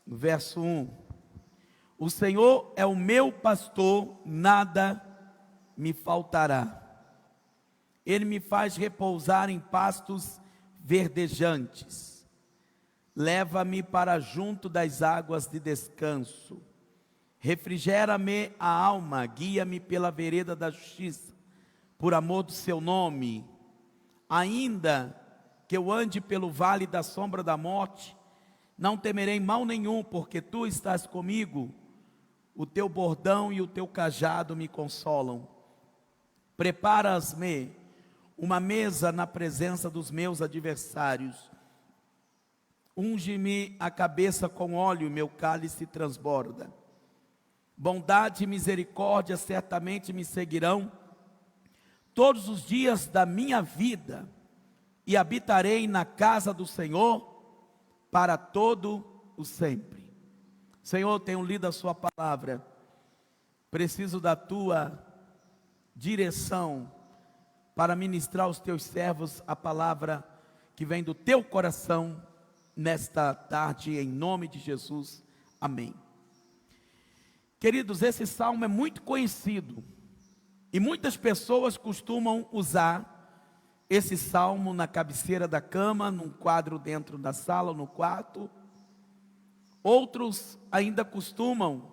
Speaker 5: no verso 1. O Senhor é o meu pastor, nada me faltará. Ele me faz repousar em pastos verdejantes. Leva-me para junto das águas de descanso. Refrigera-me a alma, guia-me pela vereda da justiça, por amor do seu nome. Ainda que eu ande pelo vale da sombra da morte, não temerei mal nenhum, porque tu estás comigo. O teu bordão e o teu cajado me consolam. Preparas-me uma mesa na presença dos meus adversários. Unge-me a cabeça com óleo, meu cálice transborda. Bondade e misericórdia certamente me seguirão todos os dias da minha vida, e habitarei na casa do Senhor para todo o sempre. Senhor, tenho lido a sua palavra, preciso da tua direção para ministrar aos teus servos a palavra que vem do teu coração nesta tarde, em nome de Jesus, amém. Queridos, esse salmo é muito conhecido e muitas pessoas costumam usar esse salmo na cabeceira da cama, num quadro dentro da sala, no quarto. Outros ainda costumam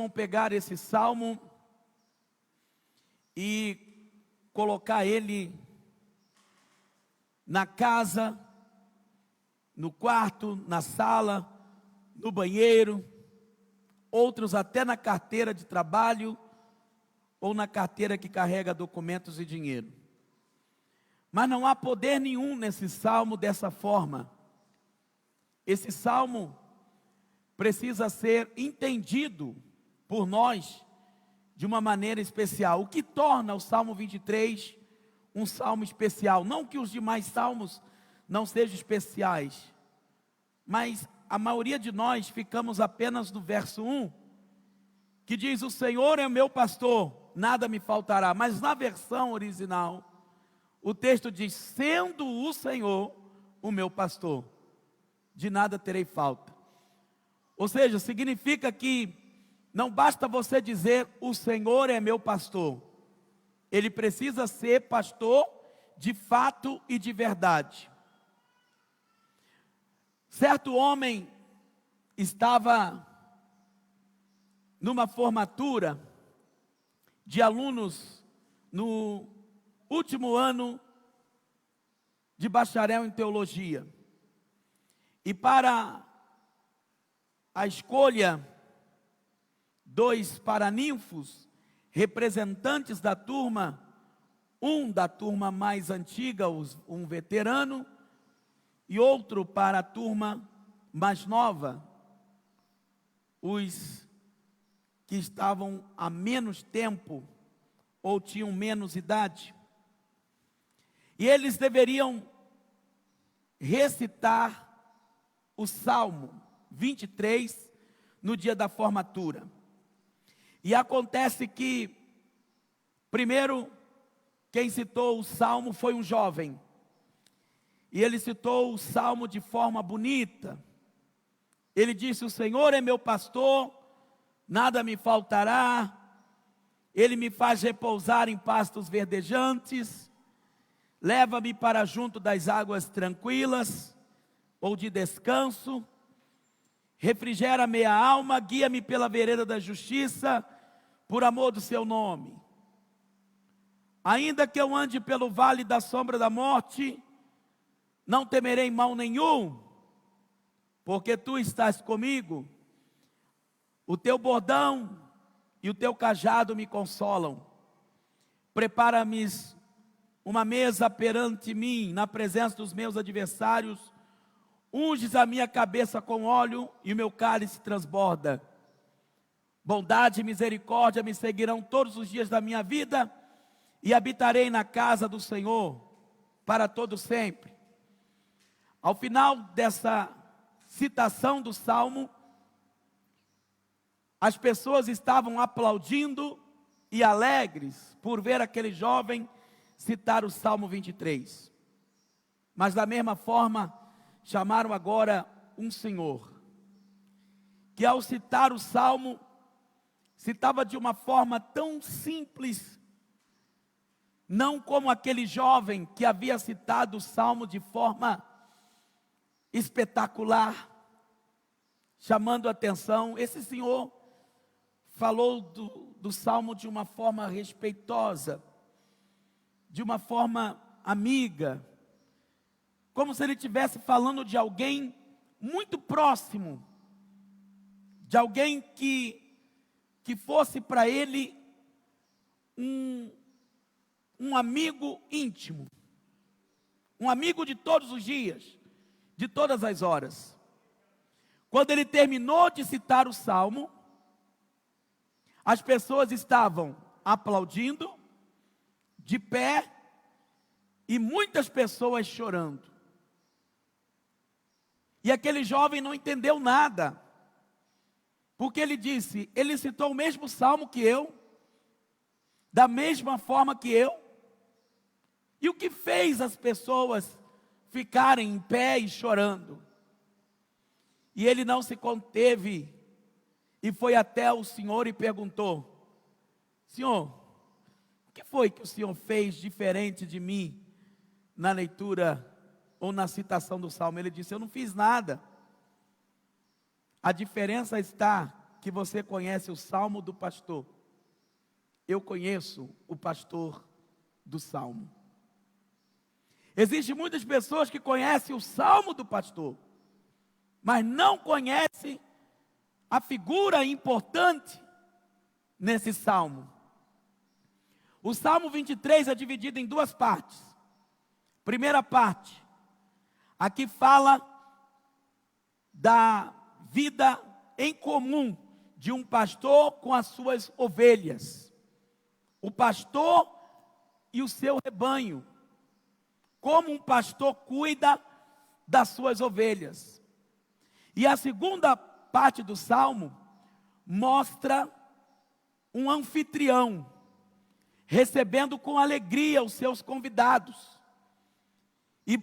Speaker 5: pegar esse salmo e colocar ele na casa, no quarto, na sala, no banheiro. Outros até na carteira de trabalho ou na carteira que carrega documentos e dinheiro. Mas não há poder nenhum nesse salmo dessa forma. Esse salmo precisa ser entendido por nós de uma maneira especial. O que torna o Salmo 23 um salmo especial? Não que os demais salmos não sejam especiais, mas a maioria de nós ficamos apenas no verso 1, que diz: o Senhor é o meu pastor, nada me faltará. Mas na versão original, o texto diz: sendo o Senhor o meu pastor, de nada terei falta. Ou seja, significa que não basta você dizer: o Senhor é meu pastor. Ele precisa ser pastor de fato e de verdade. Certo homem estava numa formatura de alunos no último ano de bacharel em teologia. E para a escolha, 2 paraninfos, representantes da turma, um da turma mais antiga, um veterano, e outro para a turma mais nova, os que estavam há menos tempo ou tinham menos idade. E eles deveriam recitar o Salmo 23 no dia da formatura. E acontece que, primeiro, quem citou o Salmo foi um jovem. E ele citou o Salmo de forma bonita. Ele disse: o Senhor é meu pastor, nada me faltará. Ele me faz repousar em pastos verdejantes. Leva-me para junto das águas tranquilas, ou de descanso. Refrigera-me a alma, guia-me pela vereda da justiça, por amor do seu nome. Ainda que eu ande pelo vale da sombra da morte, não temerei mal nenhum, porque tu estás comigo. O teu bordão e o teu cajado me consolam. Prepara-me uma mesa perante mim, na presença dos meus adversários. Unges a minha cabeça com óleo e o meu cálice transborda. Bondade e misericórdia me seguirão todos os dias da minha vida, e habitarei na casa do Senhor para todo sempre. Ao final dessa citação do Salmo, as pessoas estavam aplaudindo e alegres por ver aquele jovem citar o Salmo 23. Mas da mesma forma, chamaram agora um senhor, que ao citar o Salmo, citava de uma forma tão simples, não como aquele jovem que havia citado o Salmo de forma espetacular, chamando a atenção. Esse senhor falou do Salmo de uma forma respeitosa, de uma forma amiga, como se ele estivesse falando de alguém muito próximo, de alguém que fosse para ele um amigo íntimo, um amigo de todos os dias, de todas as horas. Quando ele terminou de citar o Salmo, as pessoas estavam aplaudindo, de pé, e muitas pessoas chorando. E aquele jovem não entendeu nada, porque ele disse, ele citou o mesmo salmo que eu, da mesma forma que eu, e o que fez as pessoas ficarem em pé e chorando? E ele não se conteve, e foi até o Senhor e perguntou: Senhor, o que foi que o Senhor fez diferente de mim na leitura ou na citação do Salmo? Ele disse: eu não fiz nada. A diferença está que você conhece o Salmo do pastor. Eu conheço o pastor do Salmo. Existem muitas pessoas que conhecem o Salmo do pastor, mas não conhecem a figura importante nesse Salmo. O Salmo 23 é dividido em duas partes. Primeira parte, aqui fala da vida em comum de um pastor com as suas ovelhas. O pastor e o seu rebanho. Como um pastor cuida das suas ovelhas. E a segunda parte do Salmo mostra um anfitrião recebendo com alegria os seus convidados e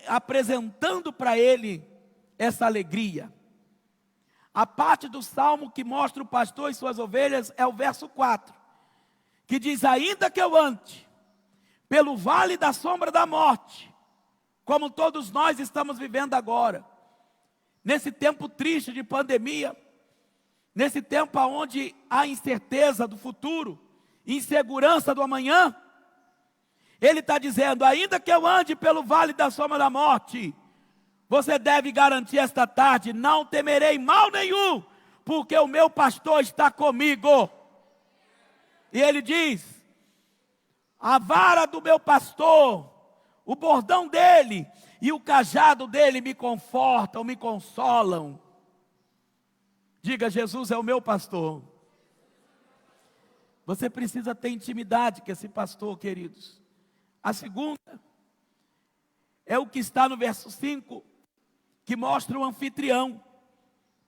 Speaker 5: apresentando para ele essa alegria. A parte do Salmo que mostra o pastor e suas ovelhas é o verso 4, que diz: ainda que eu ande pelo vale da sombra da morte, como todos nós estamos vivendo agora, nesse tempo triste de pandemia, nesse tempo onde há incerteza do futuro, insegurança do amanhã, ele está dizendo: ainda que eu ande pelo vale da sombra da morte, você deve garantir esta tarde: não temerei mal nenhum, porque o meu pastor está comigo. E ele diz: a vara do meu pastor, o bordão dele e o cajado dele me confortam, me consolam. Diga: Jesus é o meu pastor. Você precisa ter intimidade com esse pastor, queridos. A segunda é o que está no verso 5, que mostra o anfitrião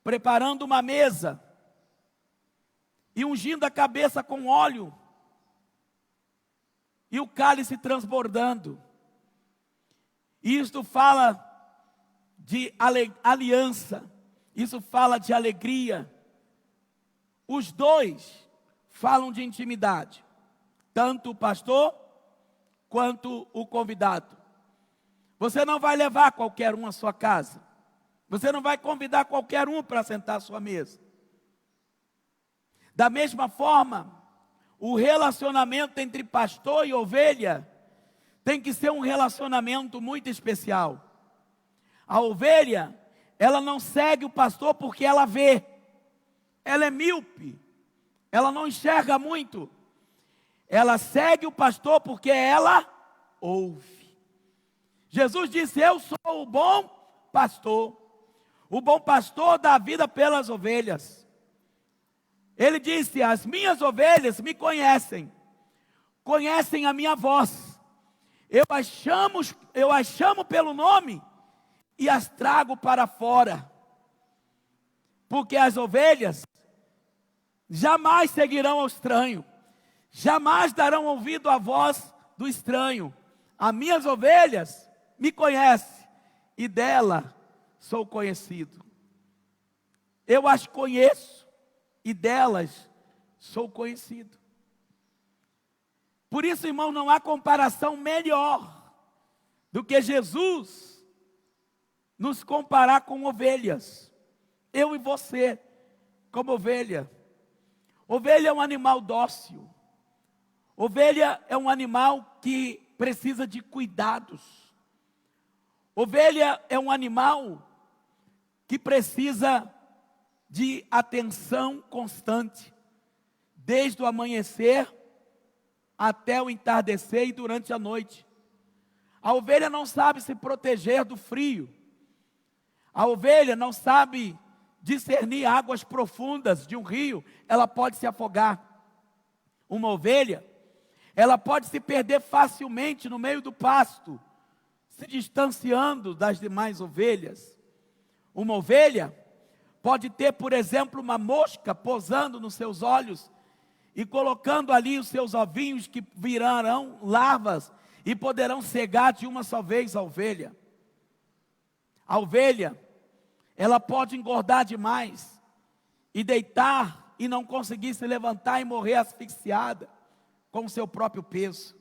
Speaker 5: preparando uma mesa e ungindo a cabeça com óleo e o cálice transbordando. Isto fala de aliança, isso fala de alegria. Os dois falam de intimidade, tanto o pastor quanto o convidado. Você não vai levar qualquer um à sua casa, você não vai convidar qualquer um para sentar à sua mesa. Da mesma forma, o relacionamento entre pastor e ovelha tem que ser um relacionamento muito especial. A ovelha, ela não segue o pastor porque ela vê, ela é míope, ela não enxerga muito, ela segue o pastor porque ela ouve. Jesus disse: eu sou o bom pastor. O bom pastor dá a vida pelas ovelhas. Ele disse: as minhas ovelhas me conhecem, conhecem a minha voz. Eu as chamo pelo nome e as trago para fora. Porque as ovelhas jamais seguirão ao estranho, jamais darão ouvido à voz do estranho. As minhas ovelhas me conhecem e dela sou conhecido. Eu as conheço e delas sou conhecido. Por isso, irmão, não há comparação melhor do que Jesus nos comparar com ovelhas. Eu e você, como ovelha. Ovelha é um animal dócil. Ovelha é um animal que precisa de cuidados. Ovelha é um animal que precisa de atenção constante, desde o amanhecer até o entardecer e durante a noite. A ovelha não sabe se proteger do frio. A ovelha não sabe discernir águas profundas de um rio, ela pode se afogar. Uma ovelha, ela pode se perder facilmente no meio do pasto, se distanciando das demais ovelhas. Uma ovelha pode ter, por exemplo, uma mosca pousando nos seus olhos e colocando ali os seus ovinhos que virarão larvas e poderão cegar de uma só vez a ovelha. A ovelha, ela pode engordar demais e deitar e não conseguir se levantar e morrer asfixiada com o seu próprio peso.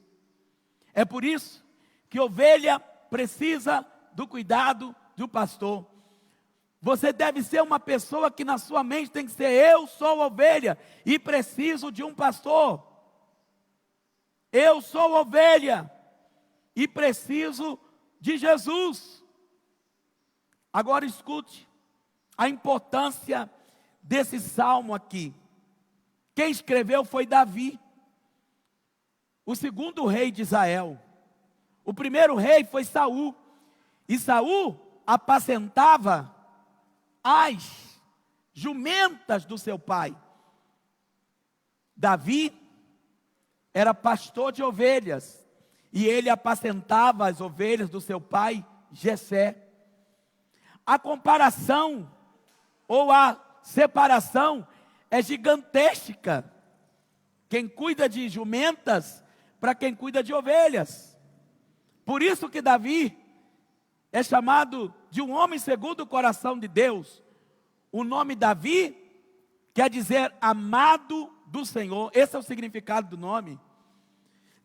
Speaker 5: É por isso que ovelha precisa do cuidado do pastor. Você deve ser uma pessoa que na sua mente tem que ser: eu sou ovelha e preciso de um pastor. Eu sou ovelha e preciso de Jesus. Agora escute a importância desse salmo aqui. Quem escreveu foi Davi, o segundo rei de Israel. O primeiro rei foi Saul, e Saul apacentava as jumentas do seu pai. Davi era pastor de ovelhas, e ele apacentava as ovelhas do seu pai Jessé. A comparação ou a separação é gigantesca. Quem cuida de jumentas para quem cuida de ovelhas. Por isso que Davi é chamado de um homem segundo o coração de Deus. O nome Davi quer dizer amado do Senhor. Esse é o significado do nome.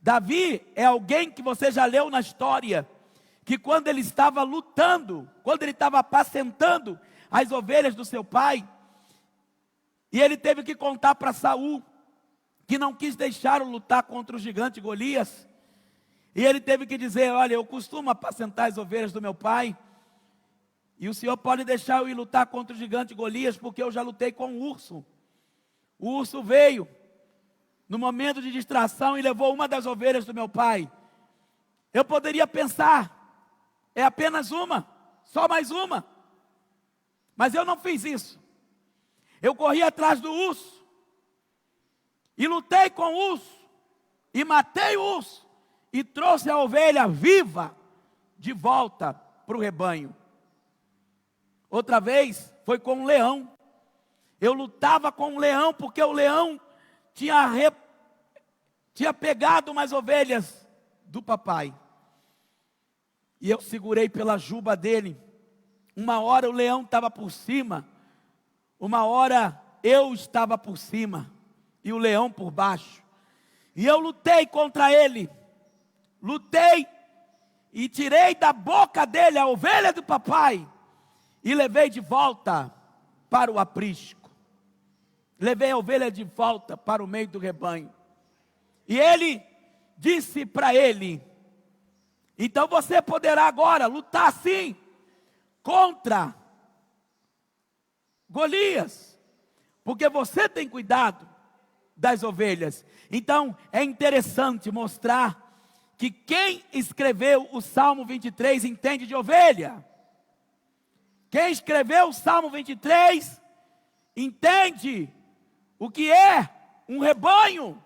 Speaker 5: Davi é alguém que você já leu na história, que quando ele estava lutando, quando ele estava apacentando as ovelhas do seu pai, e ele teve que contar para Saul, que não quis deixá-lo lutar contra o gigante Golias, e ele teve que dizer: olha, eu costumo apacentar as ovelhas do meu pai, e o senhor pode deixar eu ir lutar contra o gigante Golias, porque eu já lutei com o urso. O urso veio no momento de distração e levou uma das ovelhas do meu pai. Eu poderia pensar: é apenas uma, só mais uma. Mas eu não fiz isso. Eu corri atrás do urso, e lutei com o urso, e matei o urso, e trouxe a ovelha viva de volta para o rebanho. Outra vez foi com um leão. Eu lutava com um leão, porque o leão tinha pegado umas ovelhas do papai. E eu segurei pela juba dele. Uma hora o leão estava por cima, uma hora eu estava por cima, e o leão por baixo. E eu lutei contra ele. Lutei e tirei da boca dele a ovelha do papai, e levei de volta para o aprisco. Levei a ovelha de volta para o meio do rebanho. E ele disse para ele: então você poderá agora lutar sim contra Golias, porque você tem cuidado das ovelhas. Então, é interessante mostrar que quem escreveu o Salmo 23 entende de ovelha. Quem escreveu o Salmo 23 entende o que é um rebanho.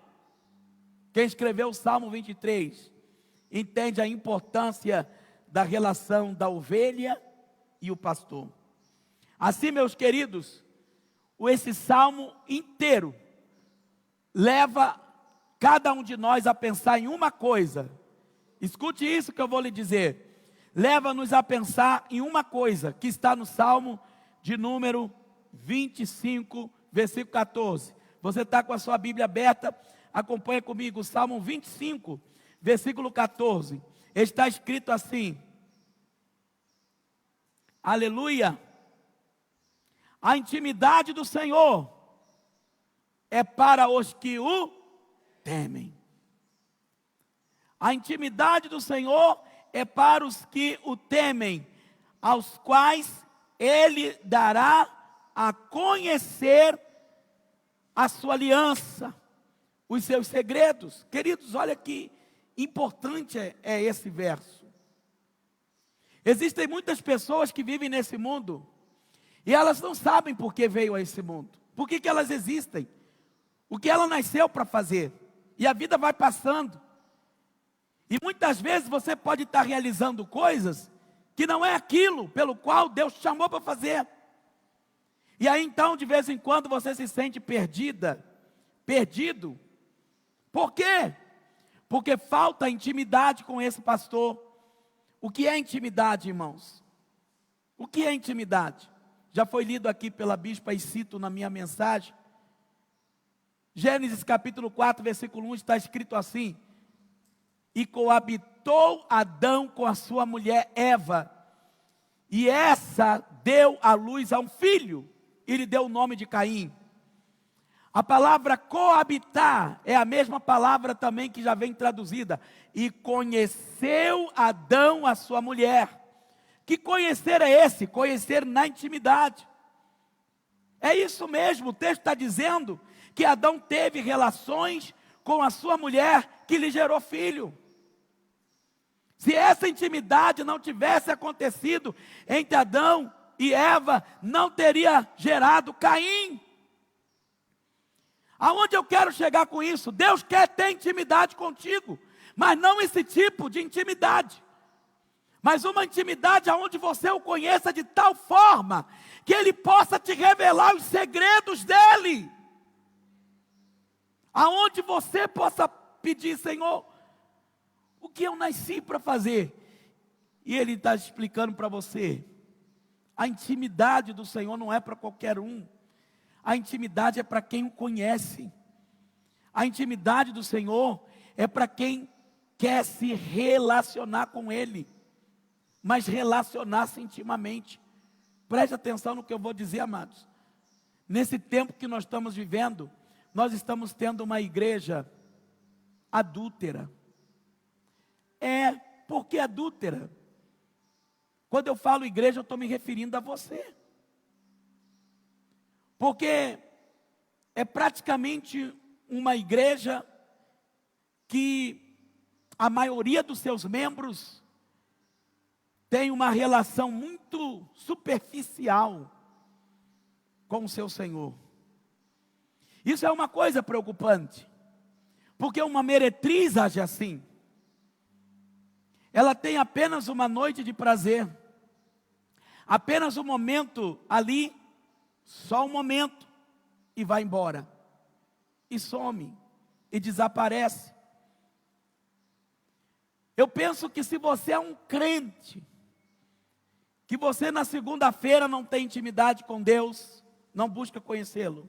Speaker 5: Quem escreveu o Salmo 23 entende a importância da relação da ovelha e o pastor. Assim, meus queridos, esse salmo inteiro leva cada um de nós a pensar em uma coisa. Escute isso que eu vou lhe dizer. Leva-nos a pensar em uma coisa que está no Salmo de número 25, versículo 14. Você está com a sua Bíblia aberta? Acompanha comigo o Salmo 25, versículo 14. Está escrito assim: aleluia, a intimidade do Senhor é para os que o temem. A intimidade do Senhor é para os que o temem, aos quais Ele dará a conhecer a sua aliança, os seus segredos. Queridos, olha que importante é esse verso. Existem muitas pessoas que vivem nesse mundo e elas não sabem por que veio a esse mundo, por que elas existem, o que ela nasceu para fazer. E a vida vai passando. E muitas vezes você pode estar realizando coisas que não é aquilo pelo qual Deus te chamou para fazer. E aí então, de vez em quando, você se sente perdido. Por quê? Porque falta intimidade com esse pastor. O que é intimidade, irmãos? O que é intimidade? Já foi lido aqui pela bispa e cito na minha mensagem. Gênesis capítulo 4, versículo 1, está escrito assim: e coabitou Adão com a sua mulher Eva, e essa deu à luz a um filho, e lhe deu o nome de Caim. A palavra coabitar é a mesma palavra também que já vem traduzida. E conheceu Adão a sua mulher. Que conhecer é esse? Conhecer na intimidade. É isso mesmo, o texto está dizendo que Adão teve relações com a sua mulher, que lhe gerou filho. Se essa intimidade não tivesse acontecido entre Adão e Eva, não teria gerado Caim. Aonde eu quero chegar com isso? Deus quer ter intimidade contigo, mas não esse tipo de intimidade, mas uma intimidade onde você o conheça de tal forma que Ele possa te revelar os segredos dEle, aonde você possa pedir: Senhor, o que eu nasci para fazer? E Ele está explicando para você: a intimidade do Senhor não é para qualquer um. A intimidade é para quem o conhece. A intimidade do Senhor é para quem quer se relacionar com Ele, mas relacionar-se intimamente. Preste atenção no que eu vou dizer, amados. Nesse tempo que nós estamos vivendo, nós estamos tendo uma igreja adúltera. Por que adúltera? Quando eu falo igreja, eu estou me referindo a você. Porque é praticamente uma igreja que a maioria dos seus membros tem uma relação muito superficial com o seu Senhor. Isso é uma coisa preocupante, porque uma meretriz age assim. Ela tem apenas uma noite de prazer, apenas um momento ali, só um momento, e vai embora, e some, e desaparece. Eu penso que se você é um crente, que você na segunda-feira não tem intimidade com Deus, não busca conhecê-lo,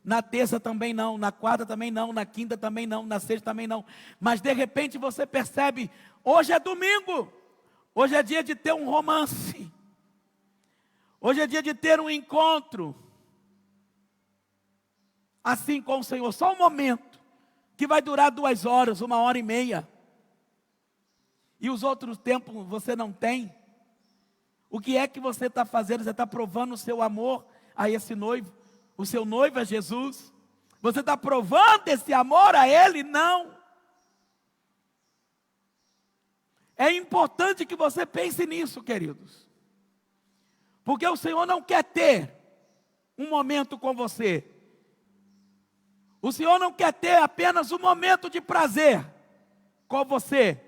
Speaker 5: na terça também não, na quarta também não, na quinta também não, na sexta também não, mas de repente você percebe: hoje é domingo, hoje é dia de ter um romance, hoje é dia de ter um encontro, assim com o Senhor, só um momento, que vai durar 2 horas, 1h30, e os outros tempos você não tem. O que é que você está fazendo? Você está provando o seu amor a esse noivo. O seu noivo é Jesus. Você está provando esse amor a Ele? Não. É importante que você pense nisso, queridos. Porque o Senhor não quer ter um momento com você. O Senhor não quer ter apenas um momento de prazer com você.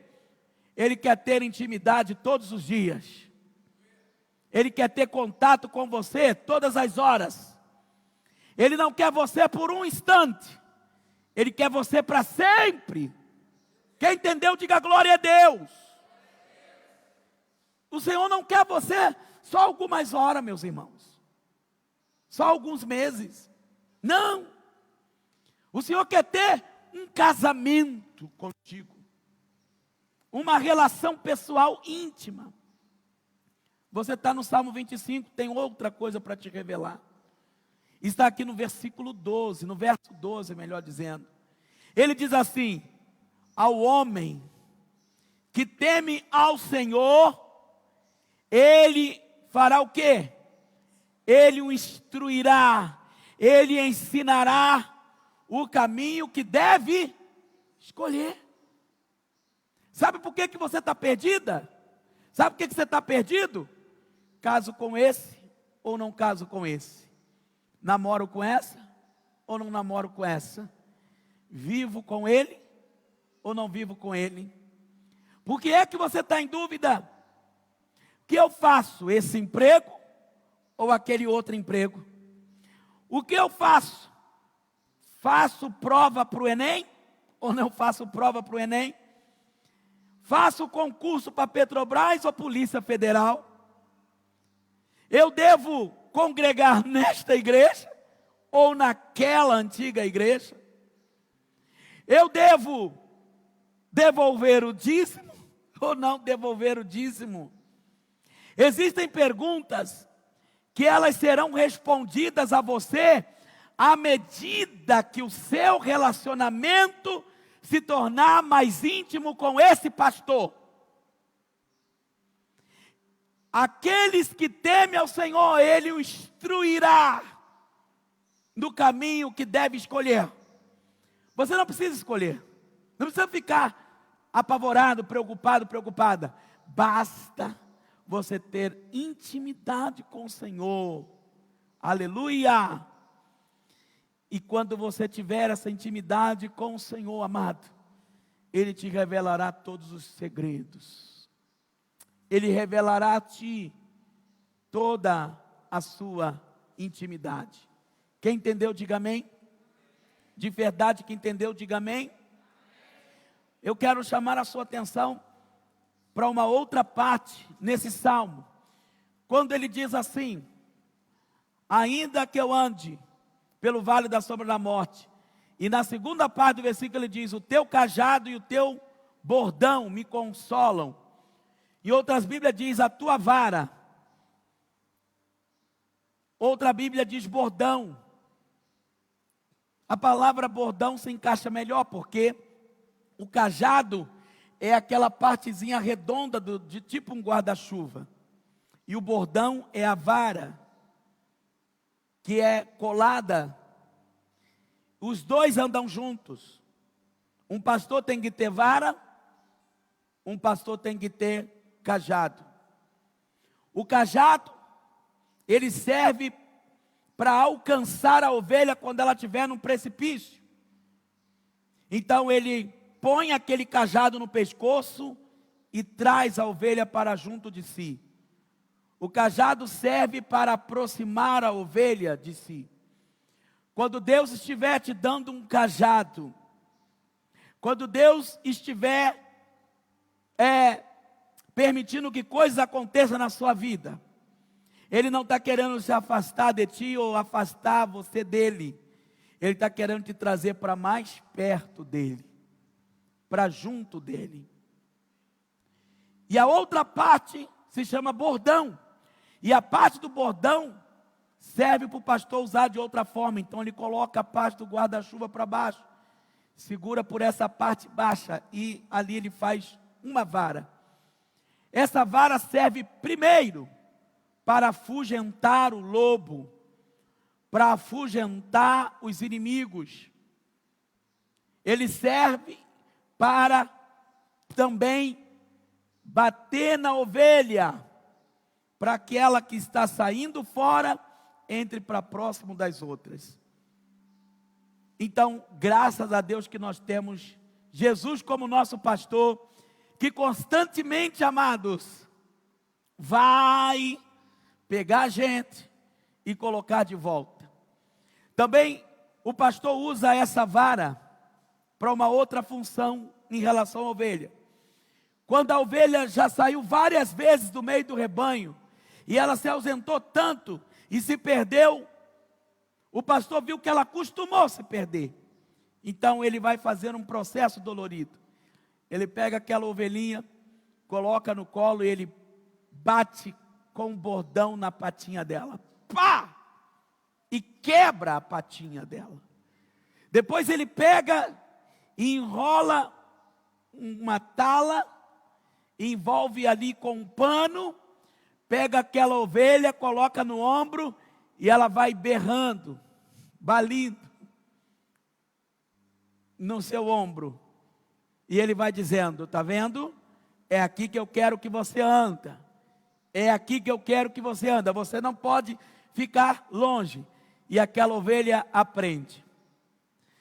Speaker 5: Ele quer ter intimidade todos os dias. Ele quer ter contato com você todas as horas. Ele não quer você por um instante. Ele quer você para sempre. Quem entendeu, diga glória a Deus. O Senhor não quer você só algumas horas, meus irmãos. Só alguns meses. Não. O Senhor quer ter um casamento contigo. Uma relação pessoal íntima. Você está no Salmo 25, tem outra coisa para te revelar. Está aqui no versículo 12, no verso 12, melhor dizendo. Ele diz assim: ao homem que teme ao Senhor, Ele fará o quê? Ele o instruirá, Ele ensinará o caminho que deve escolher. Sabe por que você está perdida? Sabe por que você está perdido? Caso com esse ou não caso com esse? Namoro com essa ou não namoro com essa? Vivo com ele ou não vivo com ele? Por que é que você está em dúvida? O que eu faço? Esse emprego ou aquele outro emprego? O que eu faço? Faço prova para o Enem ou não faço prova para o Enem? Faço concurso para Petrobras ou Polícia Federal? Eu devo congregar nesta igreja ou naquela antiga igreja? Eu devo devolver o dízimo ou não devolver o dízimo? Existem perguntas que elas serão respondidas a você à medida que o seu relacionamento se tornar mais íntimo com esse pastor. Aqueles que temem ao Senhor, Ele o instruirá no caminho que deve escolher. Você não precisa escolher, não precisa ficar apavorado, preocupado, preocupada. Basta você ter intimidade com o Senhor. Aleluia! E quando você tiver essa intimidade com o Senhor, amado, Ele te revelará todos os segredos. Ele revelará a ti toda a sua intimidade. Quem entendeu, diga amém. De verdade, quem entendeu, diga amém. Eu quero chamar a sua atenção para uma outra parte nesse salmo. Quando ele diz assim: ainda que eu ande pelo vale da sombra da morte. E na segunda parte do versículo ele diz: o teu cajado e o teu bordão me consolam. Em outras Bíblias diz a tua vara. Outra Bíblia diz bordão. A palavra bordão se encaixa melhor, porque o cajado é aquela partezinha redonda de tipo um guarda-chuva. E o bordão é a vara, que é colada. Os dois andam juntos. Um pastor tem que ter vara, um pastor tem que ter cajado. O cajado, ele serve para alcançar a ovelha quando ela estiver num precipício. Então ele põe aquele cajado no pescoço e traz a ovelha para junto de si. O cajado serve para aproximar a ovelha de si. Quando Deus estiver te dando um cajado, quando Deus estiver permitindo que coisas aconteçam na sua vida, Ele não está querendo se afastar de ti ou afastar você dele. Ele está querendo te trazer para mais perto dele, para junto dele. E a outra parte se chama bordão. E a parte do bordão serve para o pastor usar de outra forma. Então ele coloca a parte do guarda-chuva para baixo, segura por essa parte baixa e ali ele faz uma vara. Essa vara serve primeiro para afugentar o lobo, para afugentar os inimigos. Ele serve para também bater na ovelha, para aquela que está saindo fora, entre para próximo das outras. Então, graças a Deus que nós temos Jesus como nosso pastor, que constantemente, amados, vai pegar a gente e colocar de volta. Também o pastor usa essa vara para uma outra função em relação à ovelha. Quando a ovelha já saiu várias vezes do meio do rebanho, e ela se ausentou tanto e se perdeu, o pastor viu que ela acostumou se perder. Então ele vai fazer um processo dolorido. Ele pega aquela ovelhinha, coloca no colo e ele bate com um bordão na patinha dela. Pá! E quebra a patinha dela. Depois ele pega e enrola uma tala, envolve ali com um pano, pega aquela ovelha, coloca no ombro e ela vai berrando, balindo no seu ombro. E ele vai dizendo: está vendo? É aqui que eu quero que você anda. É aqui que eu quero que você anda. Você não pode ficar longe. E aquela ovelha aprende.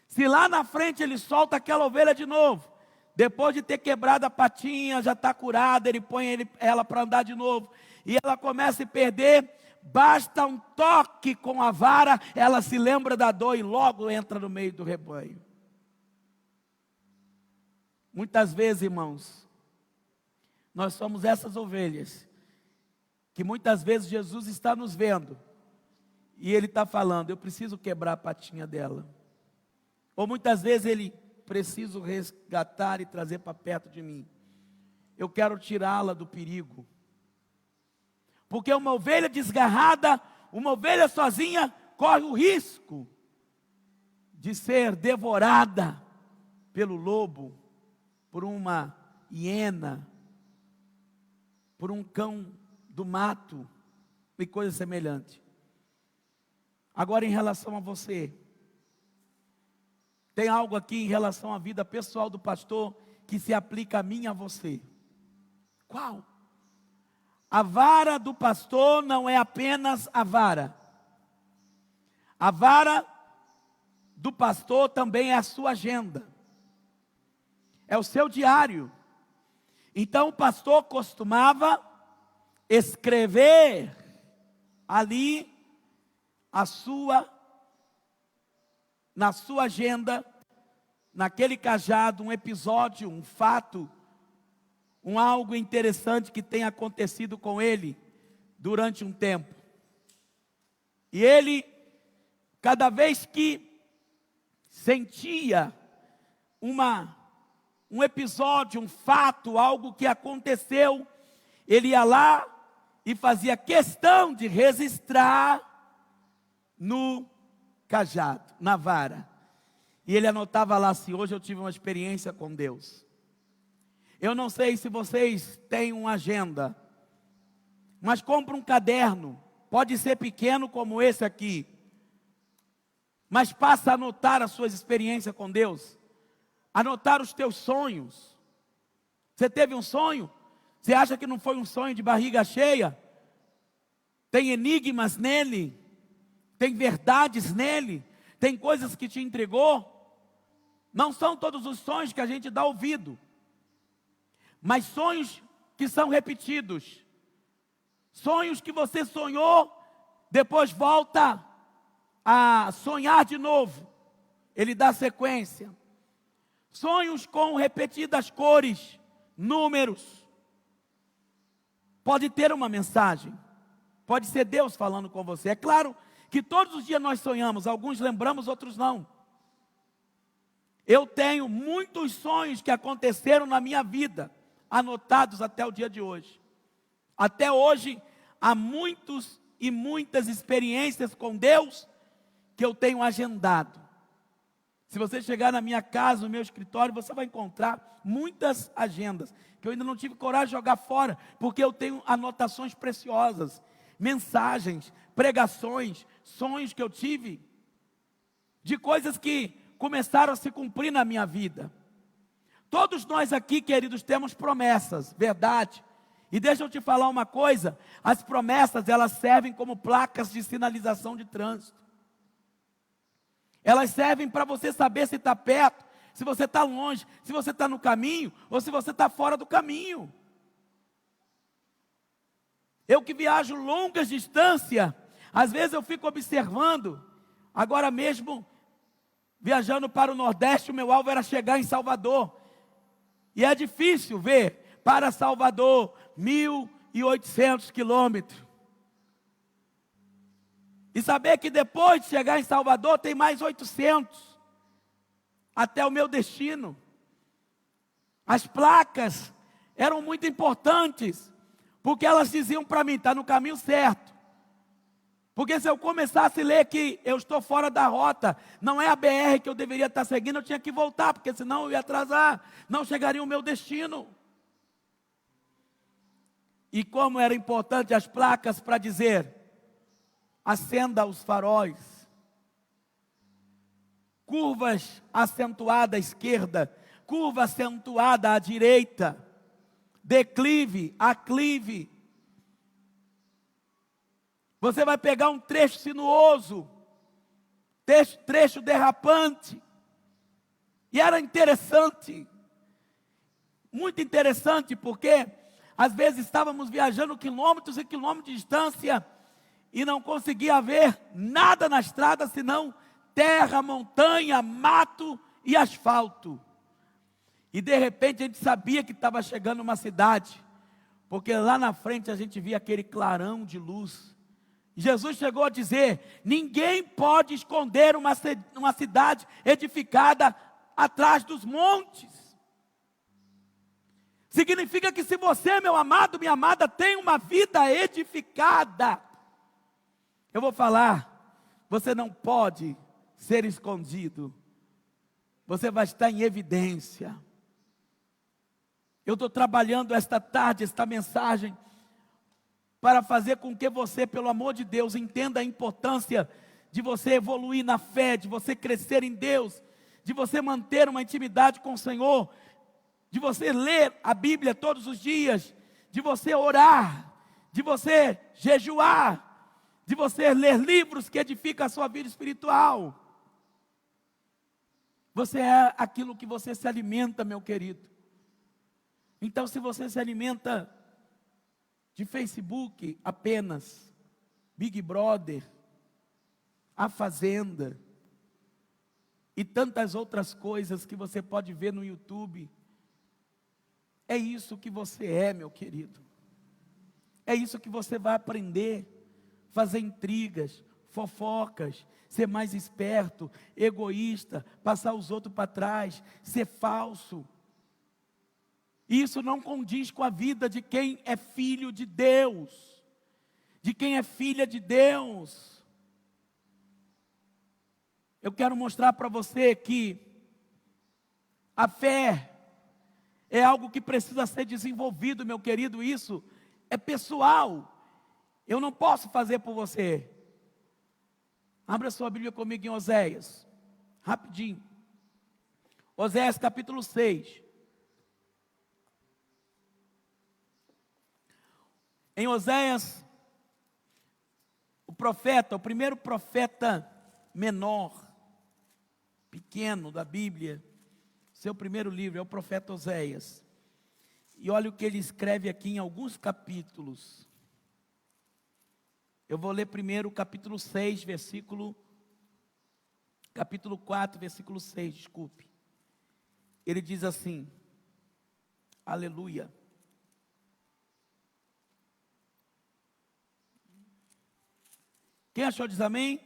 Speaker 5: Se lá na frente ele solta aquela ovelha de novo, depois de ter quebrado a patinha, já está curada, ele põe ela para andar de novo, e ela começa a se perder, basta um toque com a vara, ela se lembra da dor e logo entra no meio do rebanho. Muitas vezes, irmãos, nós somos essas ovelhas, que muitas vezes Jesus está nos vendo, e Ele está falando: eu preciso quebrar a patinha dela. Ou muitas vezes Ele: preciso resgatar e trazer para perto de mim. Eu quero tirá-la do perigo. Porque uma ovelha desgarrada, uma ovelha sozinha, corre o risco de ser devorada pelo lobo, por uma hiena, por um cão do mato e coisa semelhante. Agora, em relação a você, tem algo aqui em relação à vida pessoal do pastor que se aplica a mim e a você. Qual? A vara do pastor não é apenas a vara. A vara do pastor também é a sua agenda. É o seu diário. Então o pastor costumava escrever ali na sua agenda, naquele cajado, um episódio, um fato, algo interessante que tenha acontecido com ele durante um tempo. E ele, cada vez que sentia um episódio, um fato, algo que aconteceu, ele ia lá e fazia questão de registrar no cajado, na vara. E ele anotava lá assim: hoje eu tive uma experiência com Deus. Eu não sei se vocês têm uma agenda, mas compra um caderno, pode ser pequeno como esse aqui, mas passa a anotar as suas experiências com Deus, anotar os teus sonhos. Você teve um sonho? Você acha que não foi um sonho de barriga cheia? Tem enigmas nele, tem verdades nele, tem coisas que te entregou. Não são todos os sonhos que a gente dá ouvido, mas sonhos que são repetidos, sonhos que você sonhou, depois volta a sonhar de novo, ele dá sequência. Sonhos com repetidas cores, números. Pode ter uma mensagem, pode ser Deus falando com você. É claro que todos os dias nós sonhamos, alguns lembramos, outros não. Eu tenho muitos sonhos que aconteceram na minha vida, anotados até o dia de hoje. Até hoje, há muitos e muitas experiências com Deus que eu tenho agendado. Se você chegar na minha casa, no meu escritório, você vai encontrar muitas agendas, que eu ainda não tive coragem de jogar fora, porque eu tenho anotações preciosas, mensagens, pregações, sonhos que eu tive, de coisas que começaram a se cumprir na minha vida. Todos nós aqui, queridos, temos promessas, verdade. E deixa eu te falar uma coisa, as promessas, elas servem como placas de sinalização de trânsito. Elas servem para você saber se está perto, se você está longe, se você está no caminho, ou se você está fora do caminho. Eu que viajo longas distâncias, às vezes eu fico observando, agora mesmo, viajando para o Nordeste, o meu alvo era chegar em Salvador. E é difícil ver para Salvador 1.800 quilômetros. E saber que depois de chegar em Salvador tem mais 800 até o meu destino. As placas eram muito importantes, porque elas diziam para mim, está no caminho certo. Porque se eu começasse a ler que eu estou fora da rota, não é a BR que eu deveria estar seguindo, eu tinha que voltar, porque senão eu ia atrasar, não chegaria ao meu destino. E como era importante as placas para dizer, acenda os faróis, curvas acentuada à esquerda, curva acentuada à direita, declive, aclive. Você vai pegar um trecho sinuoso, trecho derrapante. E era interessante, muito interessante, porque às vezes estávamos viajando quilômetros e quilômetros de distância e não conseguia ver nada na estrada senão terra, montanha, mato e asfalto. E de repente a gente sabia que estava chegando uma cidade, porque lá na frente a gente via aquele clarão de luz. Jesus chegou a dizer, ninguém pode esconder uma cidade edificada atrás dos montes. Significa que se você, meu amado, minha amada, tem uma vida edificada, eu vou falar, você não pode ser escondido, você vai estar em evidência. Eu estou trabalhando esta tarde, esta mensagem, para fazer com que você, pelo amor de Deus, entenda a importância de você evoluir na fé, de você crescer em Deus, de você manter uma intimidade com o Senhor, de você ler a Bíblia todos os dias, de você orar, de você jejuar, de você ler livros que edificam a sua vida espiritual. Você é aquilo que você se alimenta, meu querido. Então, se você se alimenta de Facebook apenas, Big Brother, A Fazenda, e tantas outras coisas que você pode ver no YouTube, é isso que você é, meu querido. É isso que você vai aprender, fazer intrigas, fofocas, ser mais esperto, egoísta, passar os outros para trás, ser falso. Isso não condiz com a vida de quem é filho de Deus, de quem é filha de Deus. Eu quero mostrar para você que a fé é algo que precisa ser desenvolvido, meu querido, isso é pessoal. Eu não posso fazer por você. Abra sua Bíblia comigo em Oséias, rapidinho. Oséias capítulo 6. Em Oséias, o profeta, o primeiro profeta menor, pequeno da Bíblia, seu primeiro livro é o profeta Oséias. E olha o que ele escreve aqui em alguns capítulos. Eu vou ler primeiro o capítulo 6, capítulo 4, versículo 6, desculpe. Ele diz assim, aleluia. Quem achou diz amém?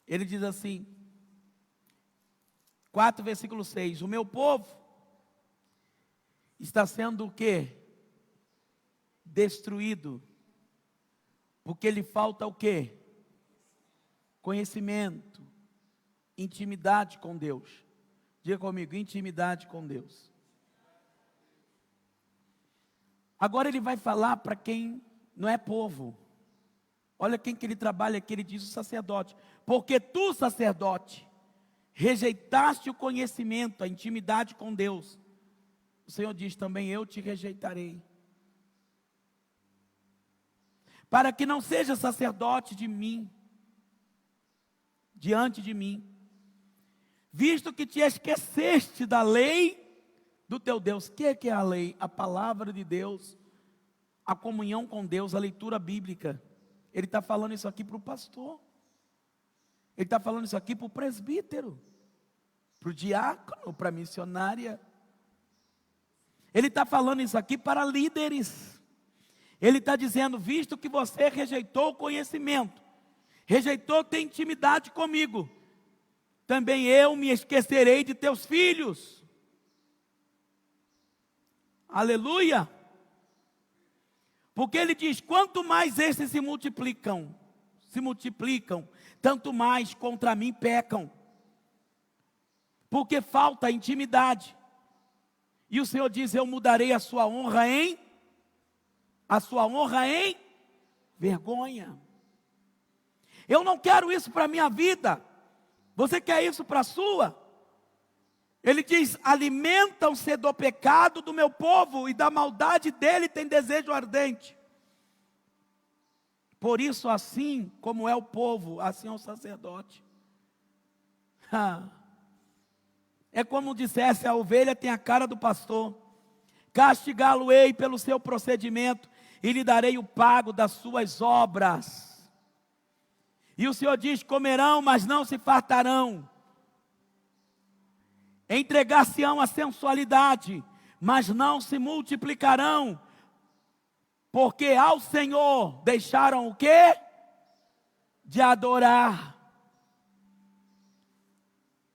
Speaker 5: Ele diz assim, 4 versículo 6, o meu povo está sendo o quê? Destruído, porque lhe falta o quê? Conhecimento, intimidade com Deus. Diga comigo, intimidade com Deus. Agora ele vai falar para quem não é povo. Olha quem que ele trabalha aqui, ele diz o sacerdote. Porque tu, sacerdote, rejeitaste o conhecimento, a intimidade com Deus. O Senhor diz também, eu te rejeitarei. Para que não seja sacerdote de mim, diante de mim, visto que te esqueceste da lei do teu Deus. O que é a lei? A palavra de Deus, a comunhão com Deus, a leitura bíblica. Ele está falando isso aqui para o pastor, ele está falando isso aqui para o presbítero, para o diácono, para a missionária. Ele está falando isso aqui para líderes. Ele está dizendo, visto que você rejeitou o conhecimento, rejeitou ter intimidade comigo, também eu me esquecerei de teus filhos. Aleluia. Porque ele diz, quanto mais esses se multiplicam, tanto mais contra mim pecam. Porque falta intimidade. E o Senhor diz, eu mudarei a sua honra em vergonha. Eu não quero isso para a minha vida. Você quer isso para a sua? Ele diz, alimentam-se do pecado do meu povo, e da maldade dele tem desejo ardente. Por isso, assim como é o povo, assim é o sacerdote. É como dissesse, a ovelha tem a cara do pastor. Castigá-lo-ei pelo seu procedimento, e lhe darei o pago das suas obras. E o Senhor diz, comerão, mas não se fartarão. Entregar-se-ão à sensualidade, mas não se multiplicarão. Porque ao Senhor deixaram o quê? De adorar.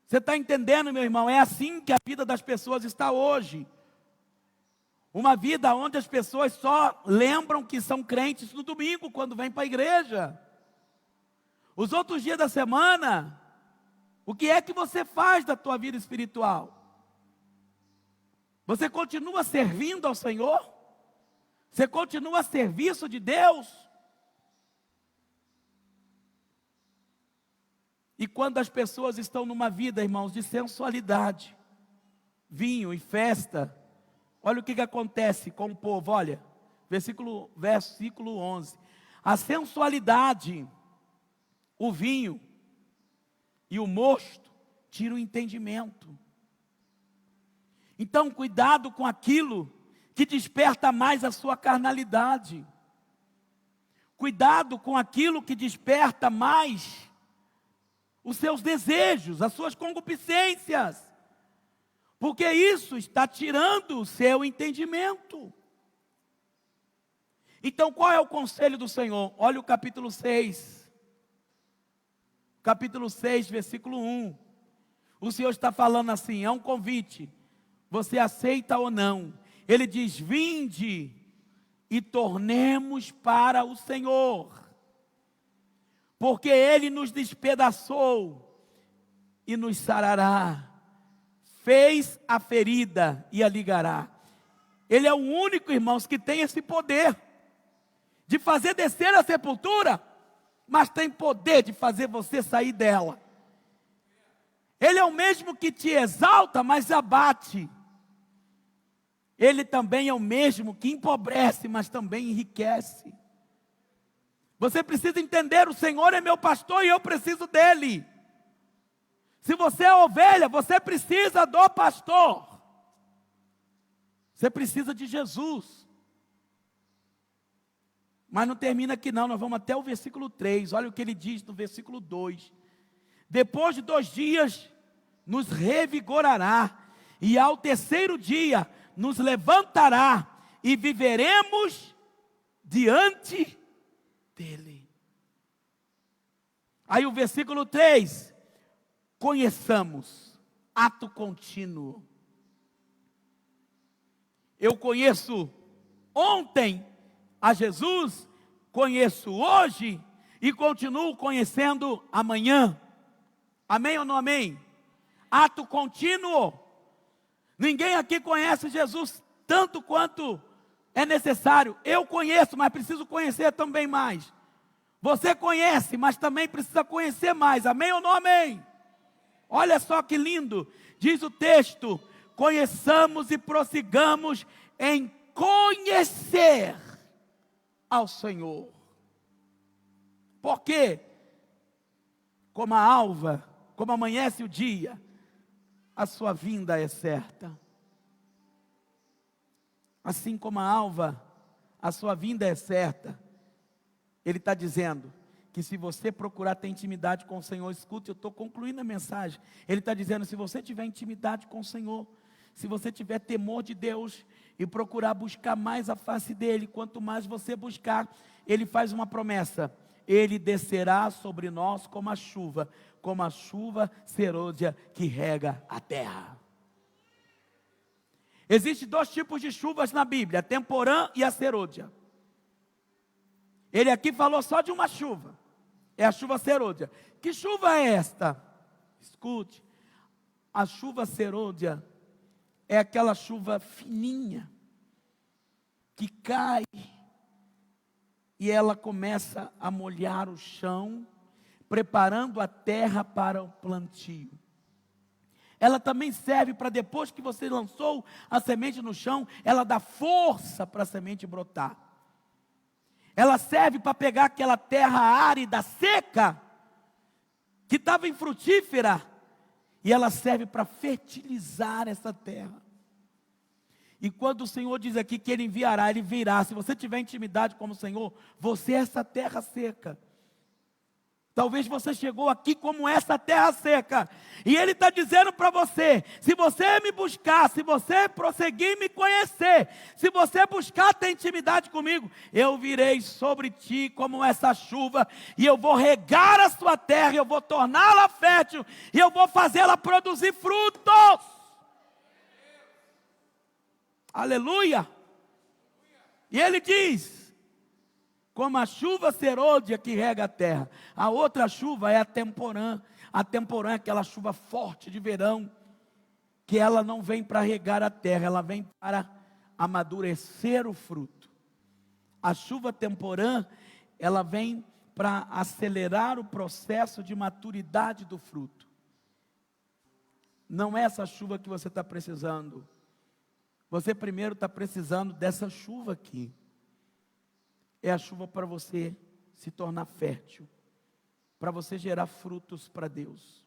Speaker 5: Você está entendendo, meu irmão? É assim que a vida das pessoas está hoje. Uma vida onde as pessoas só lembram que são crentes no domingo, quando vêm para a igreja. Os outros dias da semana, o que é que você faz da tua vida espiritual? Você continua servindo ao Senhor? Você continua a serviço de Deus? E quando as pessoas estão numa vida, irmãos, de sensualidade, vinho e festa, olha o que acontece com o povo, olha, versículo 11. A sensualidade, o vinho e o mosto tiram o entendimento. Então, cuidado com aquilo que desperta mais a sua carnalidade. Cuidado com aquilo que desperta mais os seus desejos, as suas concupiscências. Porque isso está tirando o seu entendimento. Então, qual é o conselho do Senhor? Olha o capítulo 6. Capítulo 6, versículo 1. O Senhor está falando assim, é um convite. Você aceita ou não? Ele diz, vinde e tornemos para o Senhor. Porque Ele nos despedaçou e nos sarará. Fez a ferida e a ligará. Ele é o único, irmãos, que tem esse poder de fazer descer a sepultura, mas tem poder de fazer você sair dela. Ele é o mesmo que te exalta, mas abate. Ele também é o mesmo que empobrece, mas também enriquece. Você precisa entender, o Senhor é meu pastor e eu preciso dele. Se você é ovelha, você precisa do pastor. Você precisa de Jesus. Mas não termina aqui não, nós vamos até o versículo 3. Olha o que ele diz no versículo 2. Depois de 2 dias, nos revigorará, e ao terceiro dia, nos levantará, e viveremos diante dele. Aí o versículo 3, conheçamos, ato contínuo. Eu conheço ontem a Jesus, conheço hoje e continuo conhecendo amanhã. Amém ou não amém? Ato contínuo. Ninguém aqui conhece Jesus tanto quanto é necessário. Eu conheço, mas preciso conhecer também mais. Você conhece, mas também precisa conhecer mais. Amém ou não amém? Olha só que lindo. Diz o texto: conheçamos e prossigamos em conhecer ao Senhor. Por quê? Como a alva, como amanhece o dia, a sua vinda é certa. Assim como a alva, a sua vinda é certa. Ele está dizendo que se você procurar ter intimidade com o Senhor, escute, eu estou concluindo a mensagem. Ele está dizendo, se você tiver intimidade com o Senhor, se você tiver temor de Deus e procurar buscar mais a face dEle, quanto mais você buscar, Ele faz uma promessa: Ele descerá sobre nós como a chuva serôdia que rega a terra. Existem dois tipos de chuvas na Bíblia, a temporã e a serôdia. Ele aqui falou só de uma chuva, é a chuva serôdia. Que chuva é esta? Escute, a chuva serôdia é aquela chuva fininha, que cai, e ela começa a molhar o chão, preparando a terra para o plantio. Ela também serve para, depois que você lançou a semente no chão, ela dá força para a semente brotar. Ela serve para pegar aquela terra árida, seca, que estava infrutífera, e ela serve para fertilizar essa terra. E quando o Senhor diz aqui que Ele enviará, Ele virá. Se você tiver intimidade com o Senhor, você é essa terra seca. Talvez você chegou aqui como essa terra seca, e Ele está dizendo para você: se você me buscar, se você prosseguir me conhecer, se você buscar ter intimidade comigo, eu virei sobre ti como essa chuva, e eu vou regar a sua terra, eu vou torná-la fértil, e eu vou fazê-la produzir frutos. Aleluia! E Ele diz: como a chuva serôdia que rega a terra. A outra chuva é a temporã. A temporã é aquela chuva forte de verão, que ela não vem para regar a terra, ela vem para amadurecer o fruto. A chuva temporã, ela vem para acelerar o processo de maturidade do fruto. Não é essa chuva que você está precisando. Você primeiro está precisando dessa chuva aqui. É a chuva para você se tornar fértil, para você gerar frutos para Deus.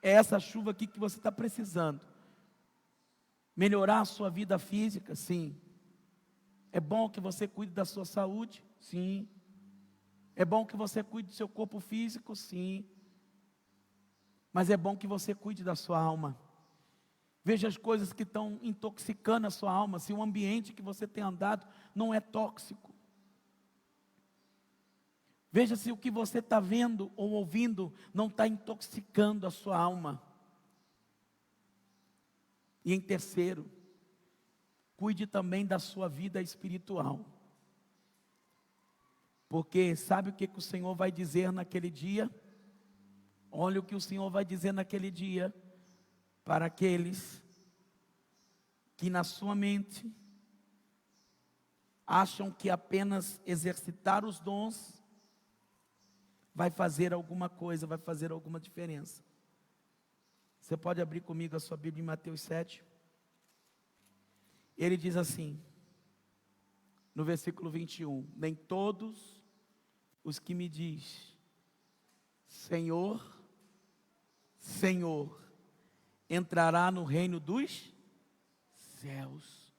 Speaker 5: É essa chuva aqui que você está precisando. Melhorar a sua vida física, sim. É bom que você cuide da sua saúde, sim. É bom que você cuide do seu corpo físico, sim. Mas é bom que você cuide da sua alma. Veja as coisas que estão intoxicando a sua alma. Se o ambiente que você tem andado não é tóxico. Veja se o que você está vendo ou ouvindo não está intoxicando a sua alma. E em terceiro, cuide também da sua vida espiritual. Porque sabe o que o Senhor vai dizer naquele dia? Olha o que o Senhor vai dizer naquele dia para aqueles que na sua mente acham que apenas exercitar os dons vai fazer alguma coisa, vai fazer alguma diferença. Você pode abrir comigo a sua Bíblia em Mateus 7. Ele diz assim, no versículo 21, nem todos os que me diz, Senhor, Senhor, entrará no reino dos céus,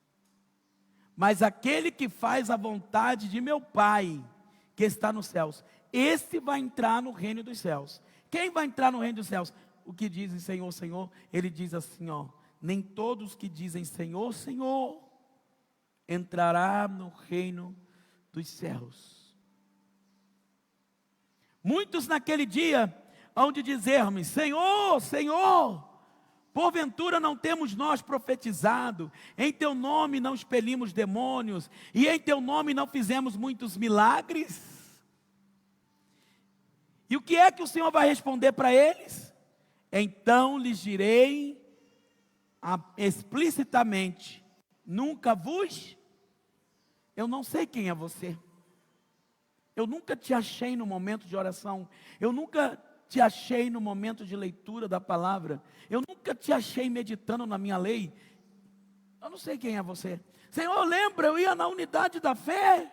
Speaker 5: mas aquele que faz a vontade de meu Pai, que está nos céus, esse vai entrar no reino dos céus. Quem vai entrar no reino dos céus? O que dizem Senhor, Senhor. Ele diz assim, ó, nem todos que dizem Senhor, Senhor, entrará no reino dos céus. Muitos naquele dia hão de dizer-me, Senhor, Senhor, porventura não temos nós profetizado, em teu nome não expelimos demônios, e em teu nome não fizemos muitos milagres? E o que é que o Senhor vai responder para eles? Então lhes direi explicitamente, nunca vos Eu não sei quem é você. Eu nunca te achei no momento de oração. Eu nunca te achei no momento de leitura da palavra. Eu nunca te achei meditando na minha lei. Eu não sei quem é você. Senhor, lembra, eu ia na unidade da fé.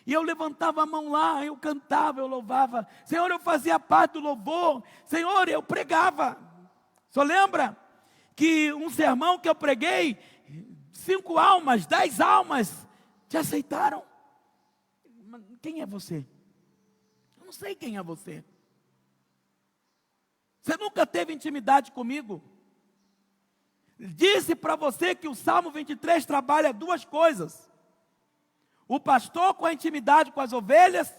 Speaker 5: E eu levantava a mão lá, eu cantava, eu louvava. Senhor, eu fazia parte do louvor. Senhor, eu pregava. Só lembra que um sermão que eu preguei, 5 almas, 10 almas te aceitaram. Quem é você? Eu não sei quem é você. Você nunca teve intimidade comigo. Disse para você que o Salmo 23 trabalha 2 coisas. O pastor com a intimidade com as ovelhas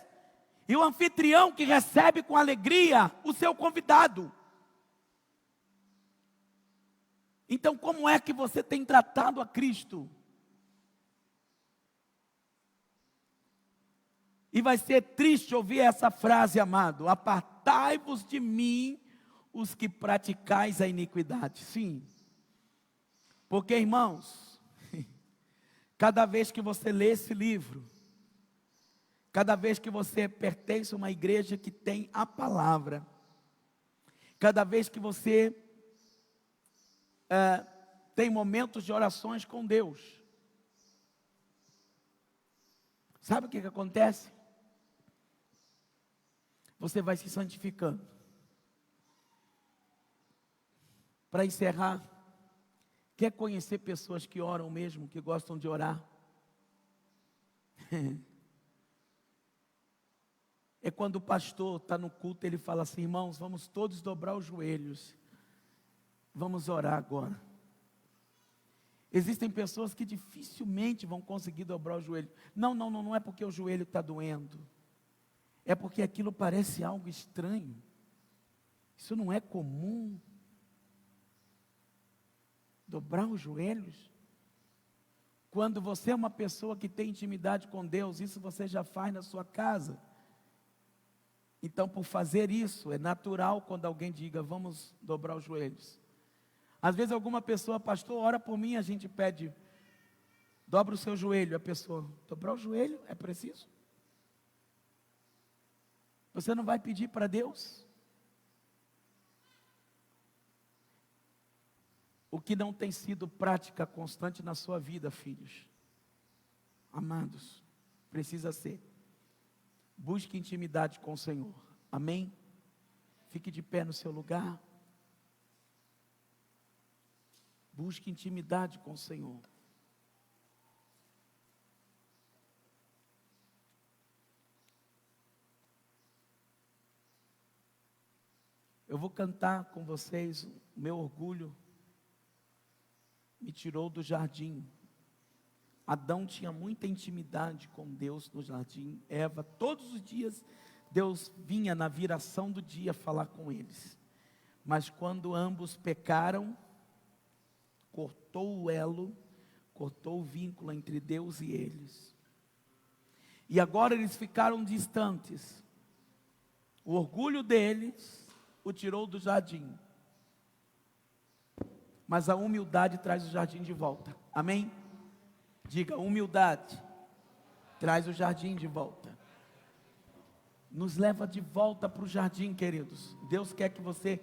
Speaker 5: e o anfitrião que recebe com alegria o seu convidado. Então, como é que você tem tratado a Cristo? E vai ser triste ouvir essa frase, amado: apartai-vos de mim, os que praticais a iniquidade. Sim, porque, irmãos, cada vez que você lê esse livro, cada vez que você pertence a uma igreja que tem a palavra, cada vez que você tem momentos de orações com Deus, sabe o que acontece? Você vai se santificando. Para encerrar, quer conhecer pessoas que oram mesmo, que gostam de orar? É quando o pastor está no culto, ele fala assim: irmãos, vamos todos dobrar os joelhos, vamos orar agora. Existem pessoas que dificilmente vão conseguir dobrar o joelho. Não é porque o joelho está doendo. É porque aquilo parece algo estranho. Isso não é comum. Dobrar os joelhos. Quando você é uma pessoa que tem intimidade com Deus, isso você já faz na sua casa. Então, por fazer isso, é natural quando alguém diga: vamos dobrar os joelhos. Às vezes alguma pessoa: pastor, ora por mim, a gente pede, dobra o seu joelho. A pessoa: dobrar o joelho é preciso? Você não vai pedir para Deus? O que não tem sido prática constante na sua vida, filhos, amados, precisa ser. Busque intimidade com o Senhor. Amém? Fique de pé no seu lugar. Busque intimidade com o Senhor. Eu vou cantar com vocês. O meu orgulho me tirou do jardim. Adão tinha muita intimidade com Deus no jardim. Eva, todos os dias, Deus vinha na viração do dia falar com eles. Mas quando ambos pecaram, cortou o elo, cortou o vínculo entre Deus e eles. E agora eles ficaram distantes. O orgulho deles o tirou do jardim. Mas a humildade traz o jardim de volta. Amém? Diga: humildade traz o jardim de volta. Nos leva de volta para o jardim, queridos. Deus quer que você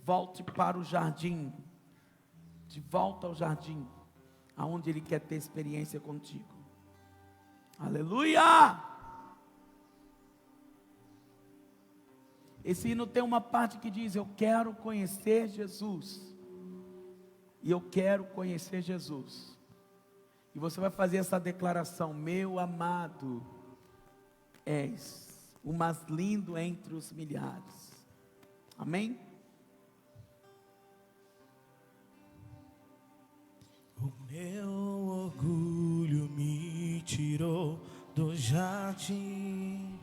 Speaker 5: volte para o jardim. De volta ao jardim, aonde Ele quer ter experiência contigo. Aleluia! Esse hino tem uma parte que diz: eu quero conhecer Jesus. E eu quero conhecer Jesus. E você vai fazer essa declaração: meu amado, és o mais lindo entre os milhares. Amém?
Speaker 1: O meu orgulho me tirou do jardim,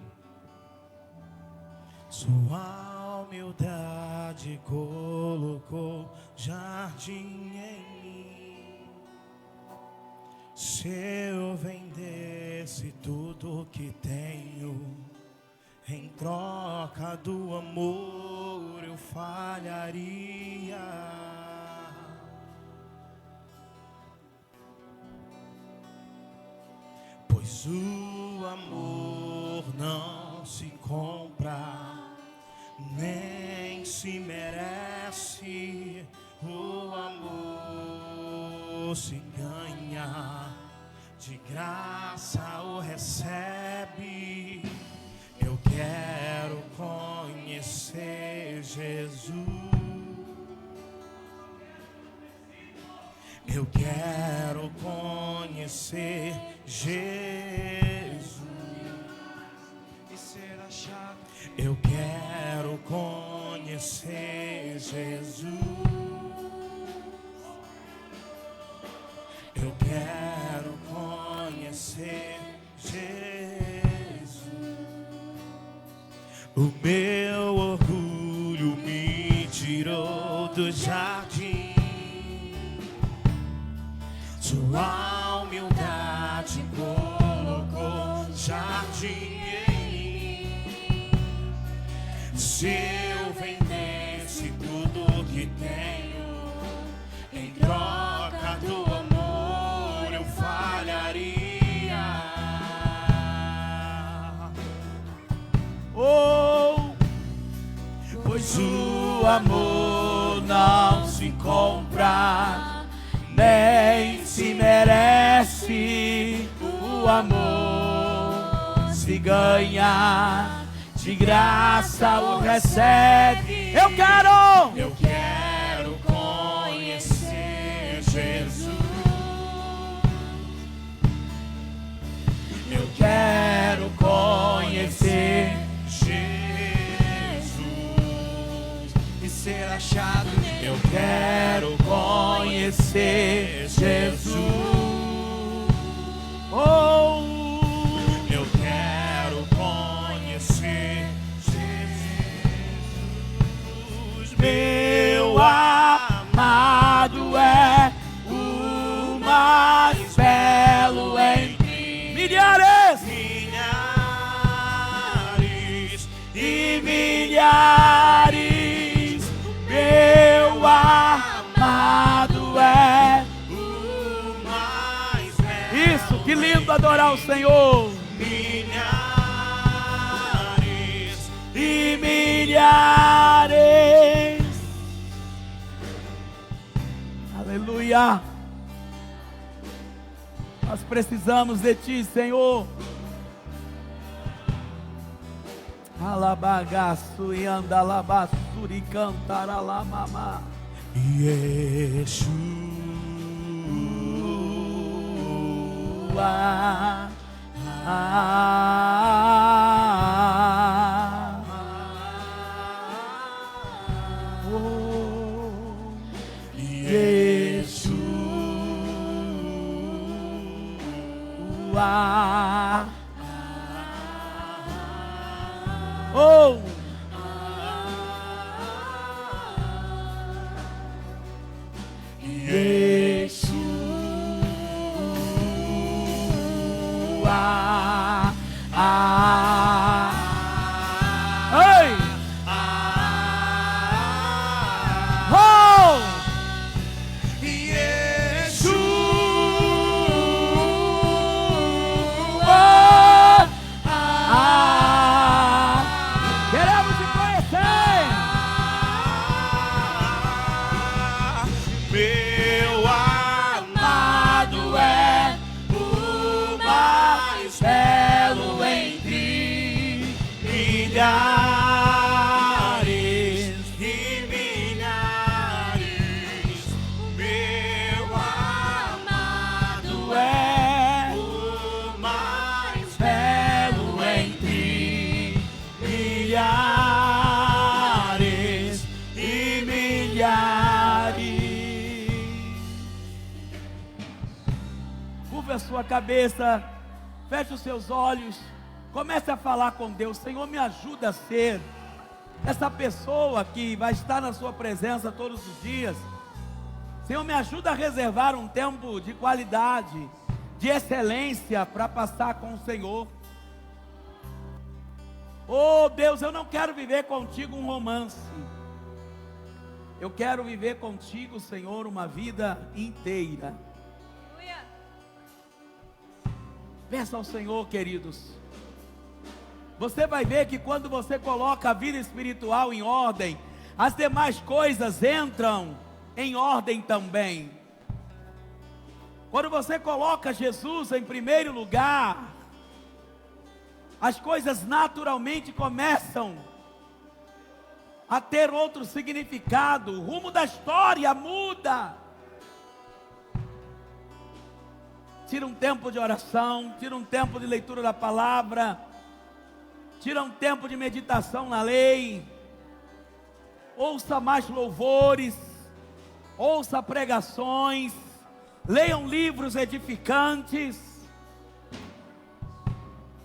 Speaker 1: sua humildade colocou jardim em mim. Se eu vendesse tudo que tenho, em troca do amor eu falharia. o amor não se compra, nem se merece. O amor se ganha, de graça o recebe. Eu quero conhecer Jesus. Eu quero conhecer Jesus
Speaker 6: e ser achado.
Speaker 1: Eu quero conhecer Jesus. Eu quero conhecer Jesus. O meu orgulho me tirou do jardim. Sua humildade colocou jardim em mim. Se eu vendesse tudo que tenho em troca do amor, eu falharia.
Speaker 5: Oh, pois o amor não se compra, nem se merece. O amor se ganha, de graça o recebe. Eu quero
Speaker 1: conhecer Jesus.
Speaker 5: Eu quero conhecer
Speaker 1: Jesus
Speaker 6: E ser achado.
Speaker 1: Eu quero conhecer Jesus.
Speaker 5: Oh,
Speaker 1: Eu quero conhecer Jesus.
Speaker 5: meu amado é o mais belo entre milhares,
Speaker 1: Milhares
Speaker 5: e milhares. Meu amado é.
Speaker 1: o mais belo.
Speaker 5: Isso, que lindo adorar o Senhor.
Speaker 1: Milhares
Speaker 5: E milhares. Aleluia. Nós precisamos de Ti, Senhor. Alabagaço e andalabaçuri cantaralama.
Speaker 1: Yeshua.
Speaker 5: Oh, ei, oh, queremos te conhecer.
Speaker 1: Meu amado é o mais belo entre milhares e milhares. Meu amado
Speaker 5: É
Speaker 1: o mais
Speaker 5: belo entre
Speaker 1: milhares e milhares.
Speaker 5: Curva a sua cabeça, feche os seus olhos, comece a falar com Deus. Senhor, me ajuda a ser essa pessoa que vai estar na sua presença todos os dias. Senhor, me ajuda a reservar um tempo de qualidade, de excelência para passar com o Senhor. Oh Deus, eu não quero viver contigo um romance. Eu quero viver contigo, Senhor, uma vida inteira.
Speaker 3: Aleluia.
Speaker 5: Peça ao Senhor, queridos. Você vai ver que quando você coloca a vida espiritual em ordem, as demais coisas entram em ordem também. Quando você coloca Jesus em primeiro lugar, as coisas naturalmente começam a ter outro significado. O rumo da história muda. Tira um tempo de oração, tira um tempo de leitura da palavra, tira um tempo de meditação na lei, ouça mais louvores, ouça pregações, leiam livros edificantes,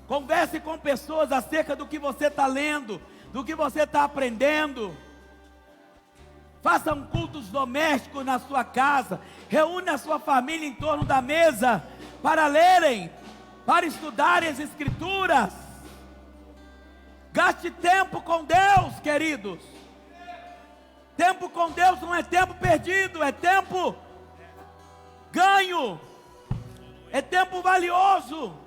Speaker 5: converse com pessoas acerca do que você está lendo, do que você está aprendendo. Façam cultos domésticos na sua casa, reúne a sua família em torno da mesa, para lerem, para estudarem as Escrituras. Gaste tempo com Deus, queridos. Tempo com Deus não é tempo perdido, é tempo ganho, é tempo valioso.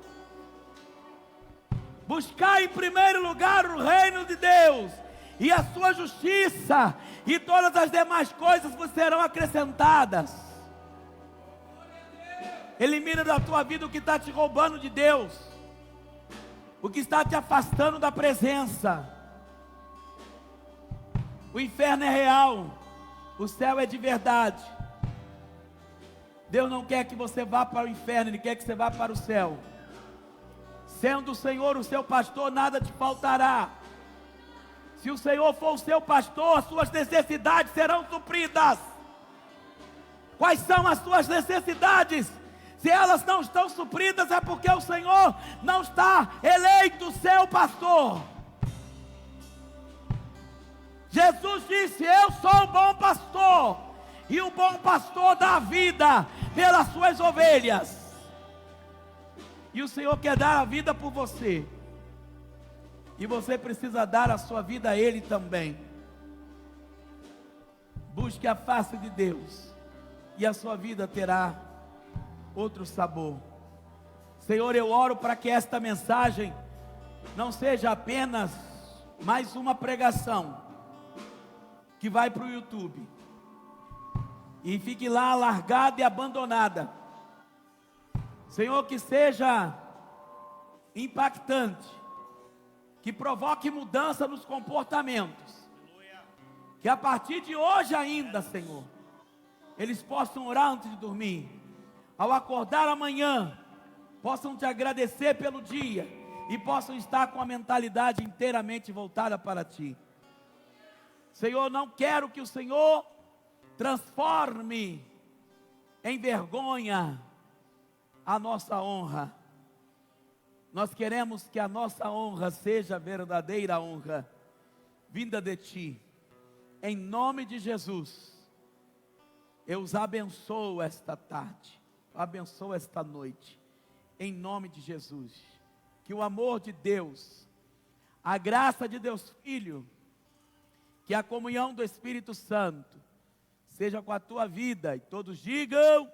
Speaker 5: Buscar em primeiro lugar o reino de Deus e a sua justiça, e todas as demais coisas vos serão acrescentadas. Elimina da tua vida o que está te roubando de Deus, o que está te afastando da presença. O inferno é real, o céu é de verdade. Deus não quer que você vá para o inferno, Ele quer que você vá para o céu. Sendo o Senhor o seu pastor, nada te faltará. Se o Senhor for o seu pastor, as suas necessidades serão supridas. Quais são as suas necessidades? Se elas não estão supridas, é porque o Senhor não está eleito seu pastor. Jesus disse: eu sou o bom pastor, e o bom pastor dá vida pelas suas ovelhas. E o Senhor quer dar a vida por você, e você precisa dar a sua vida a Ele também. Busque a face de Deus, e a sua vida terá outro sabor. Senhor, eu oro para que esta mensagem não seja apenas mais uma pregação que vai para o YouTube e fique lá largada e abandonada. Senhor, que seja impactante, que provoque mudança nos comportamentos, que a partir de hoje ainda, Senhor, eles possam orar antes de dormir, ao acordar amanhã, possam te agradecer pelo dia, e possam estar com a mentalidade inteiramente voltada para Ti. Senhor, não quero que o Senhor transforme em vergonha a nossa honra. Nós queremos que a nossa honra seja a verdadeira honra, vinda de Ti. Em nome de Jesus, eu os abençoo esta tarde, abençoo esta noite, em nome de Jesus. Que o amor de Deus, a graça de Deus Filho, que a comunhão do Espírito Santo seja com a tua vida, e todos digam: